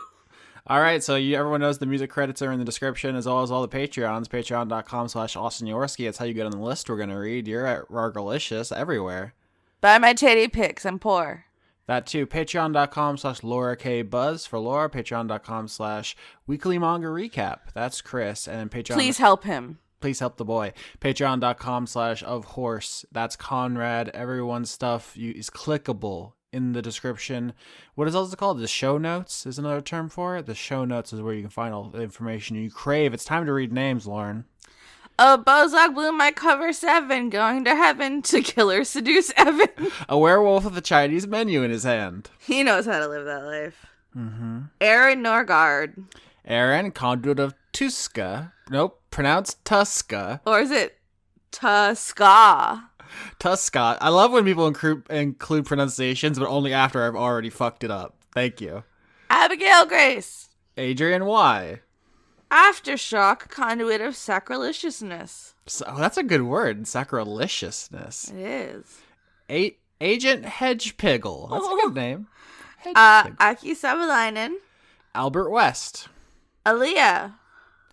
All right, so everyone knows the music credits are in the description, as well as all the Patreons. Patreon.com/Austin Yorsky. That's how you get on the list we're going to read. You're at Rargalicious everywhere. Buy my titty pics. I'm poor. That too. Patreon.com/Laura K Buzz for Laura. Patreon.com/Weekly Manga Recap. That's Chris. And Patreon. Please help him. Please help the boy. Patreon.com/ofhorse. That's Conrad. Everyone's stuff is clickable in the description. What is also called? The show notes is another term for it. The show notes is where you can find all the information you crave. It's time to read names, Lauren. Oh, Bozak blew my cover 7, going to heaven to kill or seduce Evan. A werewolf with a Chinese menu in his hand. He knows how to live that life. Mm-hmm. Aaron Norgard. Aaron, conduit of Tuska. Nope, pronounced Tuska. Or is it Tuska? Tuska. I love when people include pronunciations, but only after I've already fucked it up. Thank you. Abigail Grace. Adrian Y. Aftershock, conduit of sacrilegiousness. So, that's a good word, sacrilegiousness. It is. Agent Hedgepiggle. That's a good name. Aki Savalainen. Albert West. Aaliyah.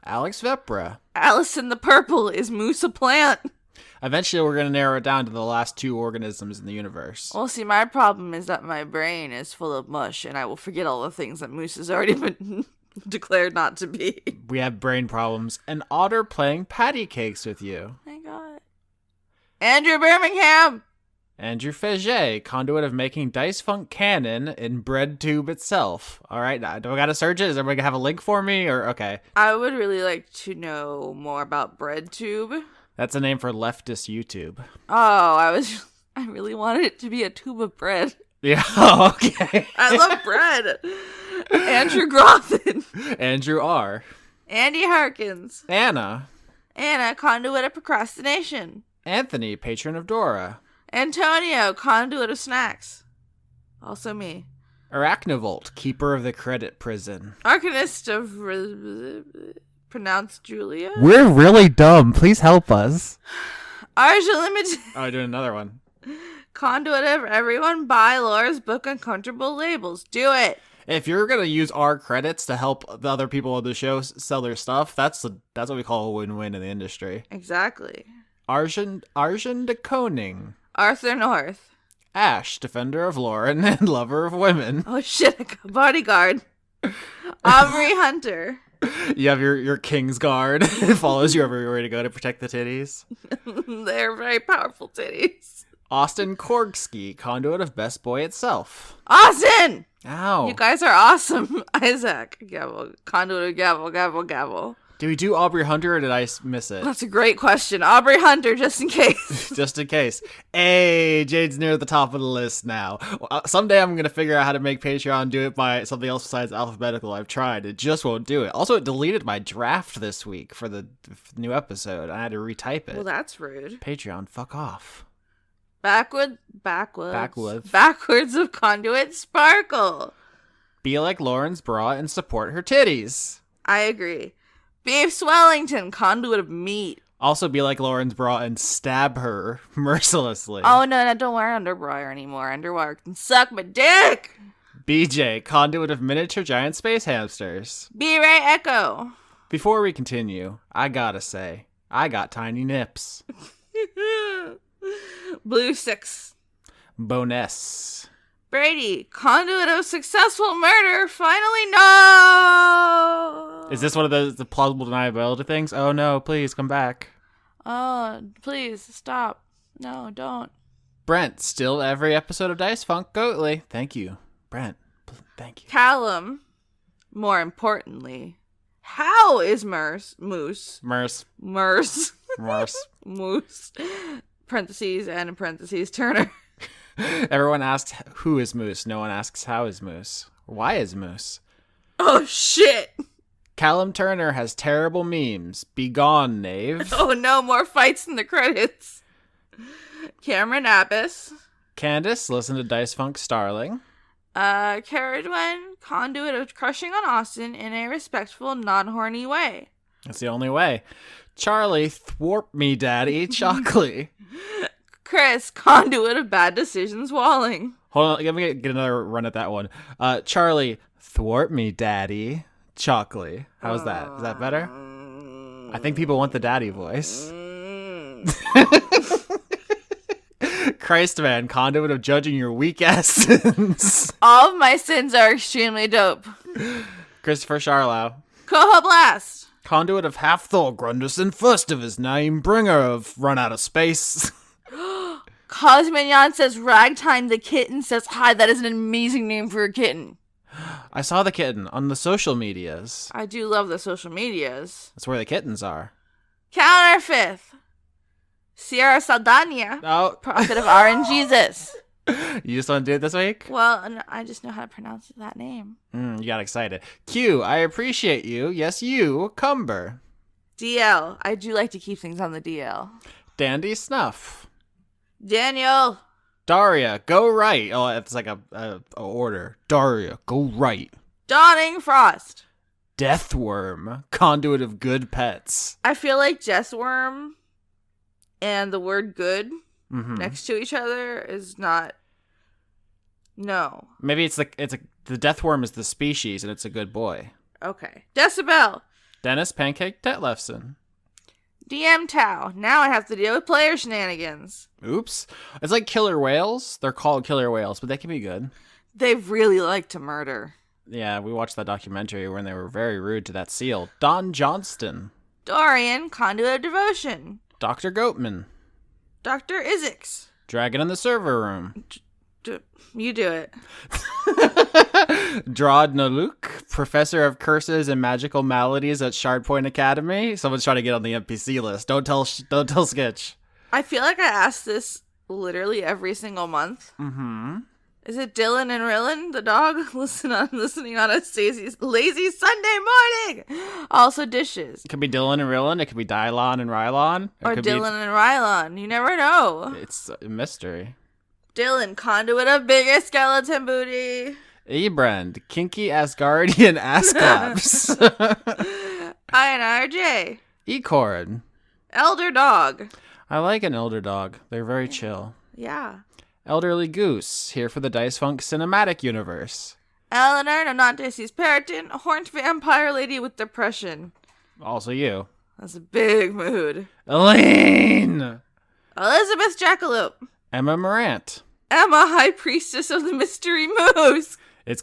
Alex Vepra. Allison the Purple. Is Moose a plant? Eventually, we're going to narrow it down to the last 2 organisms in the universe. Well, see, my problem is that my brain is full of mush, and I will forget all the things that Moose has already been declared not to be. We have brain problems. An otter playing patty cakes with you. My God. Andrew Birmingham. Andrew Faget, conduit of making Dice Funk canon in BreadTube itself. All right, do I got to search it? Is everybody going to have a link for me? Or okay. I would really like to know more about BreadTube. That's a name for leftist YouTube. Oh, I really wanted it to be a tube of bread. Yeah, okay. I love bread. Andrew Grothin. Andrew R. Andy Harkins. Anna, conduit of procrastination. Anthony, patron of Dora. Antonio, conduit of snacks. Also me. Arachnivolt, keeper of the credit prison. Arcanist of... pronounced Julia? We're really dumb. Please help us. Arja Limited. Oh, I'm doing another one. Conduit of everyone buy Laura's book Uncomfortable Labels. Do it. If you're going to use our credits to help the other people on the show sell their stuff, that's what we call a win-win in the industry. Exactly. Arjun de Koning. Arthur North. Ash, defender of Lauren and lover of women. Oh shit, I got bodyguard. Aubrey Hunter. You have your King's Guard. It follows you everywhere to go to protect the titties. They're very powerful titties. Austin Korgsky, conduit of Best Boy itself. Austin! Ow. You guys are awesome. Isaac. Gavel. Conduit of gavel, gavel, gavel. Did we do Aubrey Hunter or did I miss it? That's a great question. Aubrey Hunter, just in case. Just in case. Hey, Jade's near the top of the list now. Someday I'm going to figure out how to make Patreon do it by something else besides alphabetical. I've tried. It just won't do it. Also, it deleted my draft this week for the new episode. I had to retype it. Well, that's rude. Patreon, fuck off. Backwards of Conduit Sparkle. Be like Lauren's bra and support her titties. I agree. Beef Swellington, conduit of meat. Also be like Lauren's bra and stab her mercilessly. Oh, no, don't wear underwire anymore. Underwire can suck my dick. BJ, conduit of miniature giant space hamsters. B-Ray Echo. Before we continue, I gotta say, I got tiny nips. Blue 6. Boness. Brady, conduit of successful murder. Finally, no. Is this one of the plausible deniability things? Oh no, please come back. Oh, please stop. No, don't. Brent, still every episode of Dice Funk Goatly. Thank you, Brent. Thank you. Callum, more importantly, how is Moose? Merce. Moose. Parentheses and in parentheses Turner. Everyone asks who is Moose. No one asks how is Moose. Why is Moose? Oh shit. Callum Turner has terrible memes. Be gone, knave. Oh no, more fights in the credits. Cameron Abbas. Candace, listen to Dice Funk Starling. Caradwen, conduit of crushing on Austin in a respectful, non-horny way. That's the only way. Charlie, thwart me, daddy. Shockley. Chris, conduit of bad decisions, Walling. Hold on, let me get another run at that one. Charlie, thwart me, daddy. Shockley. How's that? Is that better? I think people want the daddy voice. Christ, man, conduit of judging your weak ass sins. All of my sins are extremely dope. Christopher Charlow. Coho Blast. Conduit of Half-Thor, Grunderson, first of his name, bringer of Run Out of Space. Cosmignon says Ragtime the kitten says hi. That is an amazing name for a kitten. I saw the kitten on the social medias. I do love the social medias. That's where the kittens are. Counterfeit. Sierra Saldana, Oh, prophet of R and Jesus. you just want to do it this week? Well, I just know how to pronounce that name. You got excited. Q, I appreciate you. Yes, you, Cumber. DL. I do like to keep things on the DL. Dandy Snuff. Daniel. Daria, go right. Oh, it's like a order. Daria, go right. Dawning Frost. Deathworm, conduit of good pets. I feel like Jessworm and the word good Mm-hmm. next to each other is not. No. Maybe it's the deathworm is the species and it's a good boy. Okay. Decibel. Dennis Pancake Detlefson. DM Tau. Now I have to deal with player shenanigans. Oops. It's like killer whales. They're called killer whales, but they can be good. They really like to murder. Yeah, we watched that documentary when they were very rude to that seal. Don Johnston. Dorian, Conduit of Devotion. Dr. Goatman. Dr. Isix. Dragon in the server room. You do it. Drod Naluk, Professor of Curses and Magical Maladies at Shardpoint Academy. Someone's trying to get on the NPC list. Don't tell Sketch. I feel like I ask this literally every single month. Mm-hmm. Is it Dylan and Rillin, the dog, listening on a lazy Sunday morning? Also dishes. It could be Dylan and Rillin. It could be Dylon and Rylon. Or Dylan and Rylon. You never know. It's a mystery. Dylan, Conduit of Biggest Skeleton Booty. Ebrand, Kinky Asgardian Ass Claps. INRJ. Ecord. Elder Dog. I like an elder dog. They're very chill. Yeah. Elderly Goose, here for the Dice Funk cinematic universe. Eleanor, no, not Dicey's Periton, Horned Vampire Lady with Depression. Also you. That's a big mood. Elaine! Elizabeth Jackalope. Emma Morant. Emma, High Priestess of the Mystery Moose. It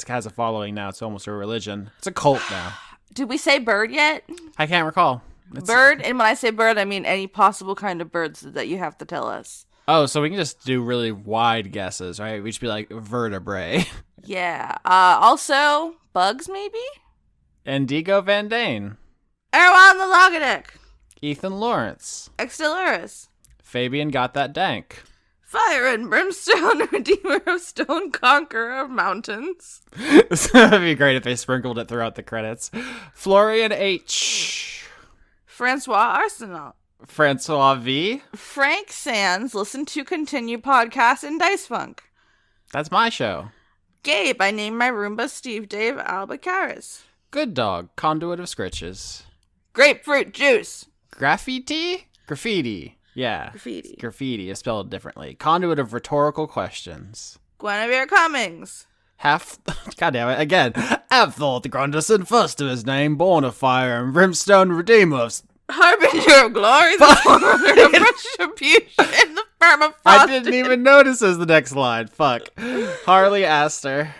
has a following now. It's almost a religion. It's a cult now. Did we say bird yet? I can't recall. Bird, and when I say bird, I mean any possible kind of birds that you have to tell us. Oh, so we can just do really wide guesses, right? We should be like vertebrae. Yeah. Also, bugs, maybe? Indigo Van Dane. Erwan the Logadek. Ethan Lawrence. Extellaris. Fabian Got That Dank. Fire and Brimstone, Redeemer of Stone, Conqueror of Mountains. That'd be great if they sprinkled it throughout the credits. Florian H. Francois Arsenal. Francois V. Frank Sands, Listen to Continue podcast in Dice Funk. That's my show. Gabe, I named my Roomba Steve Dave Albacaris. Good Dog, Conduit of Scritches. Grapefruit Juice. Graffiti? Graffiti. Yeah. Graffiti. Graffiti is spelled differently. Conduit of Rhetorical Questions. Guinevere Cummings. Goddamn it, again. Half-Thor the Grunderson, first of his name, born of fire and brimstone, redeemer of... Harbinger of Glory, the forerunner of Retribution, the firm of I didn't even notice as the next line. Fuck. Harley Astor.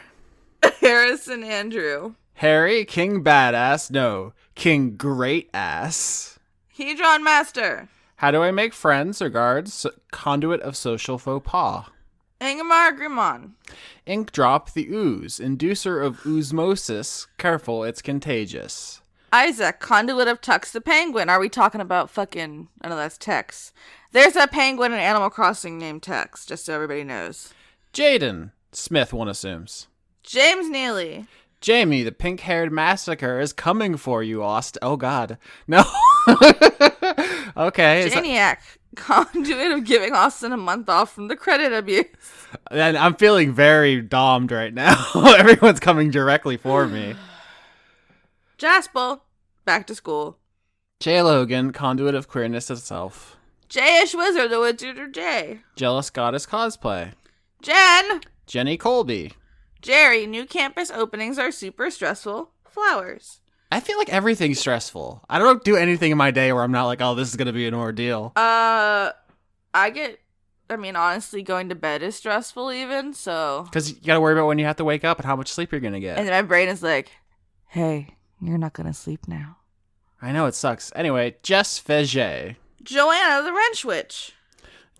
Harrison Andrew. Harry, King Badass. No, King Great Ass. Hedron Master. How do I make friends? Regards, Conduit of Social Faux Pas. Ingmar Grimon. Ink Drop the Ooze, Inducer of Oosmosis. Careful, it's contagious. Isaac, Conduit of Tux the Penguin. Are we talking about fucking... I know that's Tex. There's a penguin in Animal Crossing named Tex, just so everybody knows. Jaden, Smith, one assumes. James Neely. Jamie, the pink-haired massacre is coming for you, Aust. Oh, God. No. Okay. Janiac, Conduit of giving Austin a month off from the credit abuse. And I'm feeling very domed right now. Everyone's coming directly for me. Jaspel, back to school. Jay Logan, Conduit of Queerness itself. Jayish Wizard, the Wizard J. Jealous Goddess Cosplay. Jen. Jenny Colby. Jerry, new campus openings are super stressful. Flowers. I feel like everything's stressful. I don't do anything in my day where I'm not like, oh, this is going to be an ordeal. Honestly, going to bed is stressful even, so. Because you got to worry about when you have to wake up and how much sleep you're going to get. And then my brain is like, hey, you're not going to sleep now. I know, it sucks. Anyway, Jess Fege. Joanna the Wrench Witch.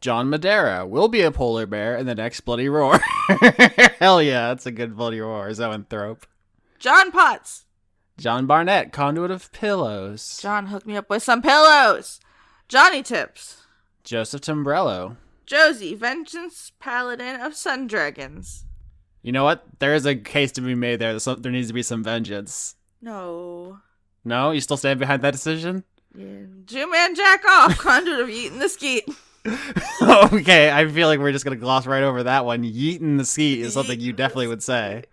John Madera will be a polar bear in the next Bloody Roar. Hell yeah, that's a good Bloody Roar. Zoanthrope. John Potts. John Barnett, conduit of pillows. John, hook me up with some pillows. Johnny Tips. Joseph Timbrello. Josie, Vengeance Paladin of Sun Dragons. You know what? There is a case to be made there. There needs to be some vengeance. No. No? You still stand behind that decision? Yeah. Jew-Man Jack Off, conduit of Yeetin' the Skeet. Okay, I feel like we're just going to gloss right over that one. Yeetin' the skeet is something you definitely would say.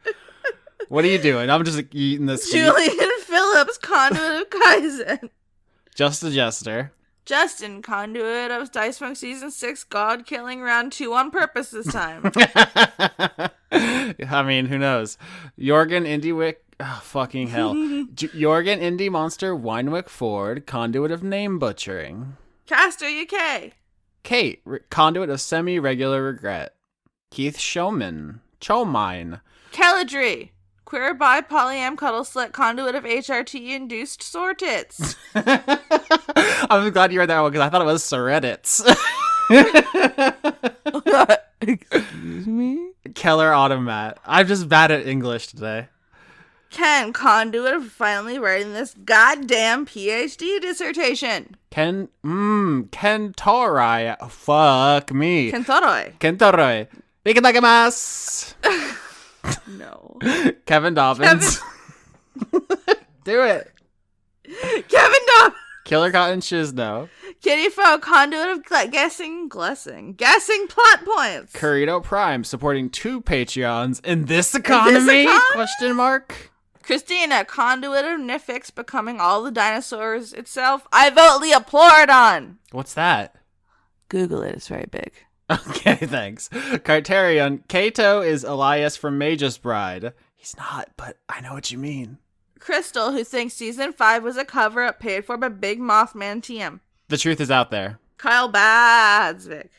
What are you doing? I'm just yeeting the skeet. Julian Phillips, conduit of Kaizen. Just a jester. Justin, conduit of Dice Funk Season 6, God Killing Round 2 on purpose this time. I mean, who knows? Jorgen Indiewick. Oh, fucking hell. Jorgen Indie Monster Winewick Ford, conduit of name butchering. Caster UK. Kate, conduit of semi-regular regret. Keith Showman. Chomine. Kelladry. Queer bi polyam cuddle slut, conduit of HRT-induced sore tits. I'm glad you read that one because I thought it was Soretits. Excuse me? Keller Automat. I'm just bad at English today. Ken, conduit of finally writing this goddamn PhD dissertation. Kentorai. Fuck me. Kentoroi. Kentoroi. Ikitagamasu. No. Kevin Dobbins. Do it. Kevin Dobbins. Killer Cotton Shizno. Kitty Folk, conduit of guessing plot points. Currito Prime, supporting 2 Patreons in this economy? Question mark. Christina, conduit of Nifyx, becoming all the dinosaurs itself. I vote Leopleurodon. What's that? Google it. It's very big. Okay, thanks. Carterion, Kato is Elias from Magus Bride. He's not, but I know what you mean. Crystal, who thinks season 5 was a cover-up paid for by Big Mothman TM. The truth is out there. Kyle Badsvik.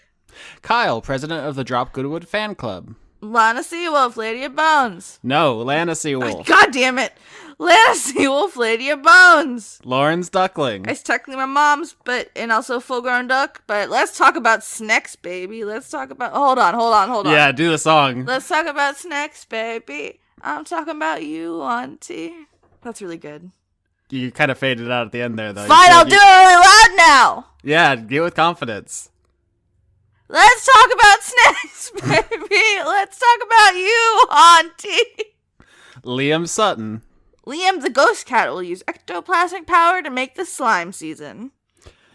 Kyle, president of the Drop Goodwood fan club. Lana Seawolf, Lady of Bones. No, Lana Seawolf. God damn it. Lana Seawolf, Lady of Bones. Lawrence Duckling. It's technically my mom's, and also full-grown duck. But let's talk about snacks, baby. Let's talk about... Hold on. Yeah, do the song. Let's talk about snacks, baby. I'm talking about you, auntie. That's really good. You kind of faded out at the end there, though. Fine, I'll do it really loud now. Yeah, get with confidence. Let's talk about snacks, baby. Let's talk about you, auntie. Liam Sutton. Liam the ghost cat will use ectoplasmic power to make the slime season.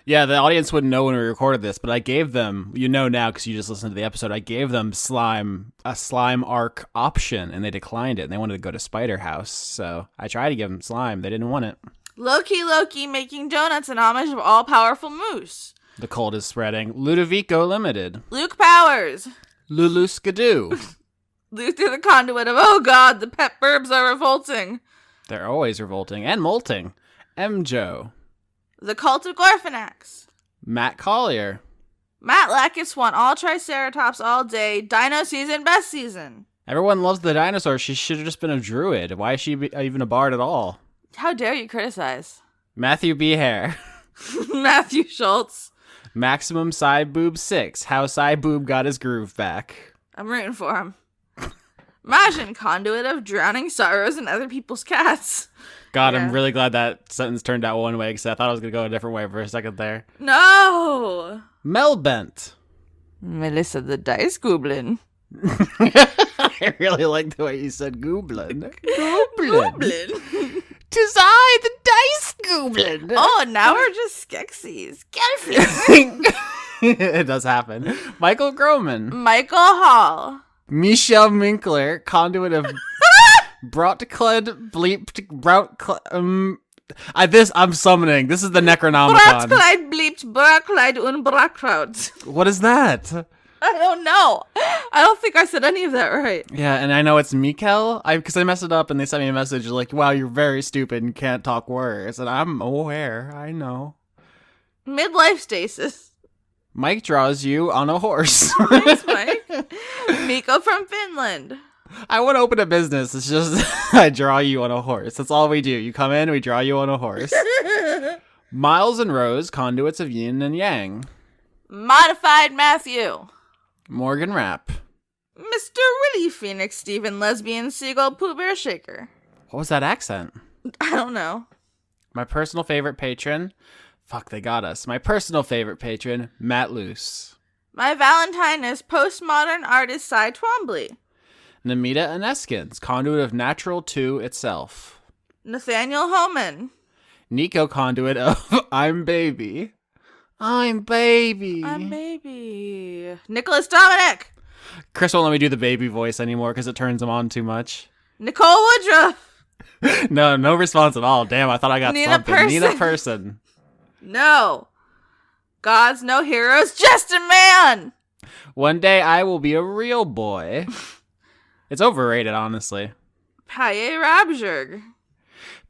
Yeah, the audience wouldn't know when we recorded this, but I gave them, you know now because you just listened to the episode, I gave them a slime arc option, and they declined it, and they wanted to go to Spider House, so I tried to give them slime. They didn't want it. Loki making donuts in homage of all-powerful moose. The cold is spreading. Ludovico Limited. Luke Powers. Lulu Skidoo. Luther the conduit of, oh god, the pet burbs are revolting. They're always revolting and molting. M-Joe. The Cult of Gorfanax. Matt Collier. Matt Lackus won all Triceratops all day. Dino season, best season. Everyone loves the dinosaur. She should have just been a druid. Why is she even a bard at all? How dare you criticize? Matthew B. Hare. Matthew Schultz. Maximum Psy Boob 6. How Psy Boob got his groove back. I'm rooting for him. Majin, conduit of drowning sorrows and other people's cats. God, Yeah. I'm really glad that sentence turned out one way because I thought I was going to go a different way for a second there. No! Mel Bent. Melissa the Dice Goblin. I really like the way you said goblin. Goblin. Tis I, the Dice Goblin. Oh, now we're just Skeksis. Gelfling. It does happen. Michael Groman. Michael Hall. Michelle Minkler, conduit of Brotcled Bleeped I'm summoning. This is the Necronomicon. Bratkleid bleept Brackleid und Brackkraut. What is that? I don't know. I don't think I said any of that right. Yeah, and I know it's Mikel. Because I messed it up and they sent me a message like, wow, you're very stupid and can't talk words. And I'm aware. I know. Midlife stasis. Mike draws you on a horse. Thanks, Mike. Miko from Finland. I want to open a business. It's just I draw you on a horse. That's all we do. You come in, we draw you on a horse. Miles and Rose, conduits of yin and yang. Modified Matthew. Morgan Rapp. Mr. Witty Phoenix Stephen Lesbian Seagull Pooh Bear Shaker. What was that accent? I don't know. My personal favorite patron. Fuck, they got us. My personal favorite patron, Matt Luce. My Valentine is postmodern artist Cy Twombly. Namita Aneskins, conduit of Natural 2 itself. Nathaniel Homan. Nico, conduit of I'm Baby. I'm Baby. I'm Baby. Nicholas Dominic. Chris won't let me do the baby voice anymore because it turns him on too much. Nicole Woodruff. No response at all. Damn, I thought I got Nina something. Person. Nina Person. No. Gods, no heroes, just a man. One day I will be a real boy. It's overrated, honestly. Paye Rabjerg.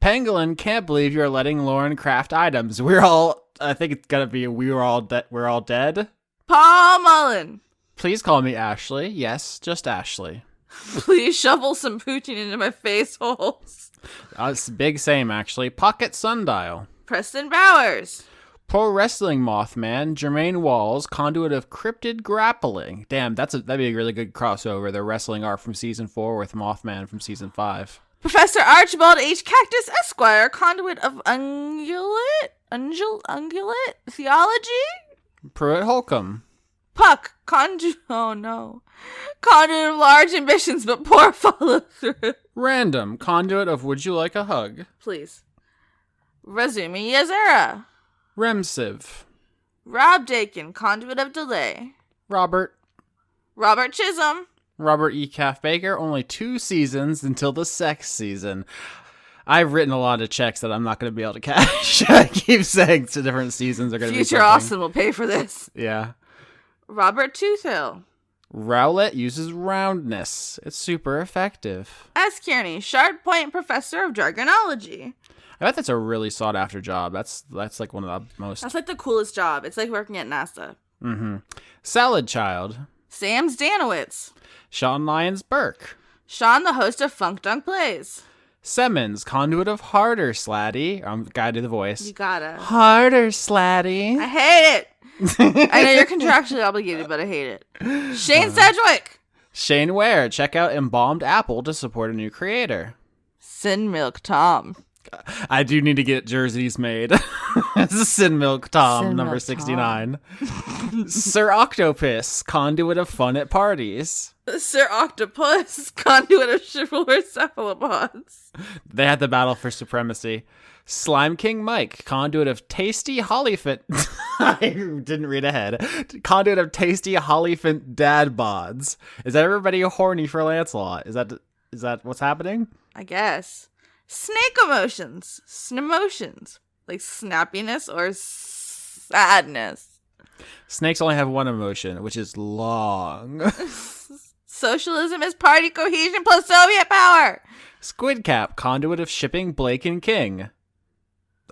Pangolin can't believe you're letting Lauren craft items. I think it's gonna be we're all dead. Paul Mullen. Please call me Ashley. Yes, just Ashley. Please shovel some poutine into my face holes. It's big same, actually. Pocket Sundial. Preston Bowers. Pro Wrestling Mothman, Jermaine Walls, conduit of Cryptid Grappling. Damn, that'd be a really good crossover. The wrestling art from season 4 with Mothman from season 5. Professor Archibald H. Cactus Esquire, conduit of ungulate theology. Pruitt Holcomb. Puck, oh no. Conduit of large ambitions but poor follow through. Random, conduit of Would You Like a Hug? Please. Razumi Yazera. Remsiv. Rob Dakin, conduit of delay. Robert Chisholm. Robert E. Calf Baker, only 2 seasons until the sex season. I've written a lot of checks that I'm not going to be able to cash. I keep saying to different seasons are going to be Future Austin will pay for this. Yeah. Robert Toothill. Rowlett uses roundness. It's super effective. S. Kearney, Shard Point Professor of Jargonology. I bet that's a really sought after job. That's like one of the most. That's like the coolest job. It's like working at NASA. Mm-hmm. Salad Child. Sam Stanowitz. Sean Lyons Burke. Sean, the host of Funk Dunk Plays. Simmons, conduit of Harder Slatty. Gotta do the voice. You gotta. Harder Slatty. I hate it. I know you're contractually obligated, but I hate it. Shane Sedgwick. Shane Ware. Check out Embalmed Apple to support a new creator. Sin Milk Tom. I do need to get jerseys made. This is Sin Milk Tom, Sin number Milk 69. Sir Octopus, conduit of fun at parties. Sir Octopus, conduit of chivalrous cephalopods. They had the battle for supremacy. Slime King Mike, conduit of tasty Hollyphant. I didn't read ahead. Conduit of tasty Hollyphant dad bods. Is that everybody horny for Lancelot? Is that what's happening? I guess. Snake emotions. Snemotions. Like snappiness or sadness. Snakes only have one emotion, which is long. Socialism is party cohesion plus Soviet power. Squid Cap, conduit of shipping Blake and King.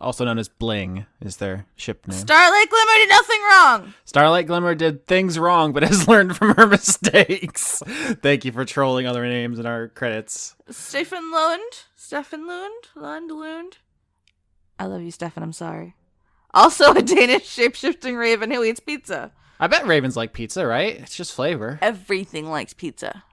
Also known as Bling, is their ship name. Starlight Glimmer did nothing wrong. Starlight Glimmer did things wrong, but has learned from her mistakes. Thank you for trolling other names in our credits. Stefan Lund. I love you, Stefan. I'm sorry. Also a Danish shape-shifting raven who eats pizza. I bet ravens like pizza, right? It's just flavor. Everything likes pizza.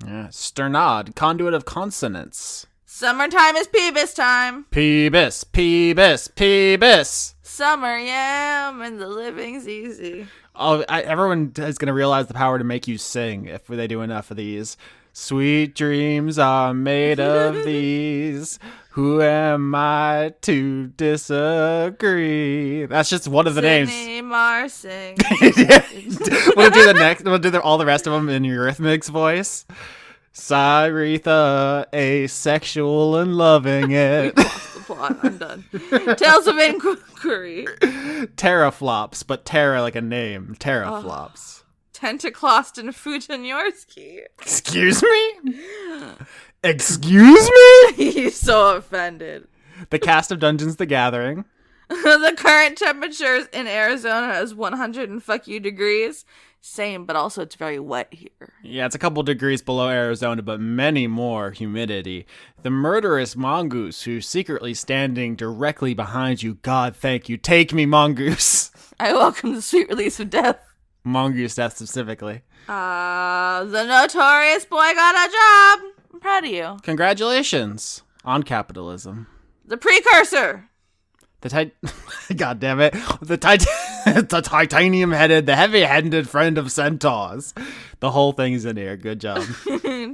Yeah. Sternod, conduit of consonants. Summertime is Peebus time. Peebus, Peebus, Peebus. Summer yam and the living's easy. Oh, everyone is going to realize the power to make you sing if they do enough of these. Sweet dreams are made of these. Who am I to disagree? That's just one of the names. Marsing. We'll do the next. We'll do all the rest of them in Eurythmics voice. Cyretha, asexual and loving it. Lost the plot. I'm done. Tales of Inquiry. Teraflops, but Terra like a name. Teraflops. Tentaclost and Futanyorski. Excuse me? Excuse me? He's so offended. The cast of Dungeons the Gathering. The current temperatures in Arizona is 100 and fuck you degrees. Same, but also it's very wet here. Yeah, it's a couple degrees below Arizona, but many more humidity. The murderous mongoose who's secretly standing directly behind you. God, thank you. Take me, mongoose. I welcome the sweet release of death. Mongoose death specifically. The notorious boy got a job. I'm proud of you. Congratulations on capitalism. The precursor. God damn it. The titanium-headed, the heavy-handed friend of centaurs. The whole thing's in here. Good job.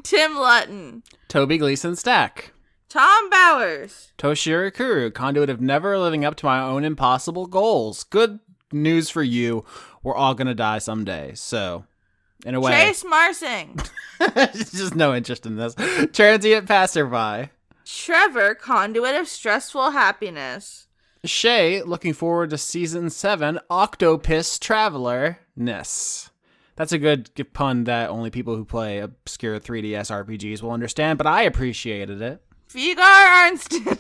Tim Lutton. Toby Gleason Stack. Tom Bowers. Toshiro Kuru, conduit of never living up to my own impossible goals. Good news for you. We're all gonna die someday. So, in a way. Chase Marsing. Just no interest in this. Transient passerby. Trevor, conduit of stressful happiness. Shay, looking forward to season 7, Octopus Traveler-ness. That's a good pun that only people who play obscure 3DS RPGs will understand, but I appreciated it. Vigar Arnston.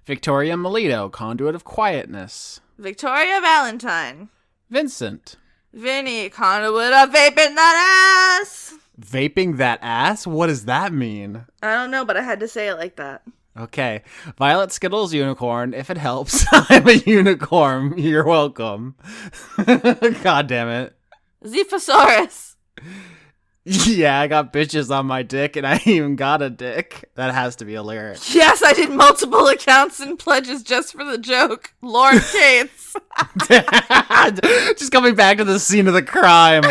Victoria Melito, conduit of quietness. Victoria Valentine. Vincent. Vinny, conduit of vaping that ass. Vaping that ass? What does that mean? I don't know, but I had to say it like that. Okay. Violet Skittles Unicorn, if it helps. I'm a unicorn. You're welcome. God damn it. Zephosaurus. Yeah, I got bitches on my dick, and I even got a dick. That has to be a lyric. Yes, I did multiple accounts and pledges just for the joke. Lauren Cates. Just coming back to the scene of the crime.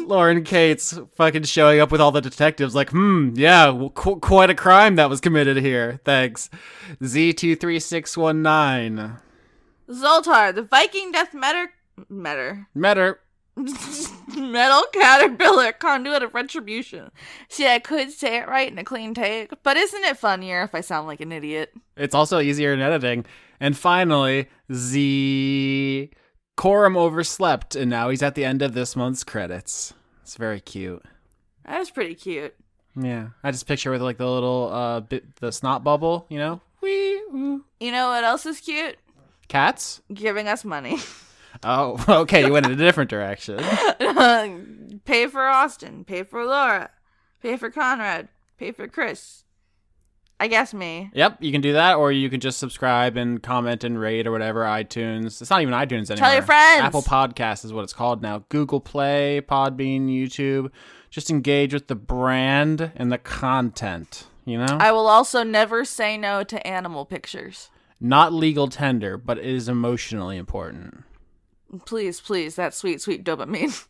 Lauren Cates fucking showing up with all the detectives like, yeah, quite a crime that was committed here. Thanks. Z23619. Zoltar, the Viking Death Metter. Metal Caterpillar, conduit of retribution. See, I could say it right in a clean take, but isn't it funnier if I sound like an idiot? It's also easier in editing. And finally, Z. Corum overslept, and now he's at the end of this month's credits. It's very cute. That was pretty cute. Yeah, I just picture with like the little the snot bubble, you know. Wee. You know what else is cute? Cats giving us money. Oh, okay. You went in a different direction. Pay for Austin. Pay for Laura. Pay for Conrad. Pay for Chris. I guess me. Yep, you can do that, or you can just subscribe and comment and rate or whatever. iTunes. It's not even iTunes anymore. Tell your friends. Apple Podcasts is what it's called now. Google Play, Podbean, YouTube. Just engage with the brand and the content, you know? I will also never say no to animal pictures. Not legal tender, but it is emotionally important. Please, that sweet, sweet dopamine.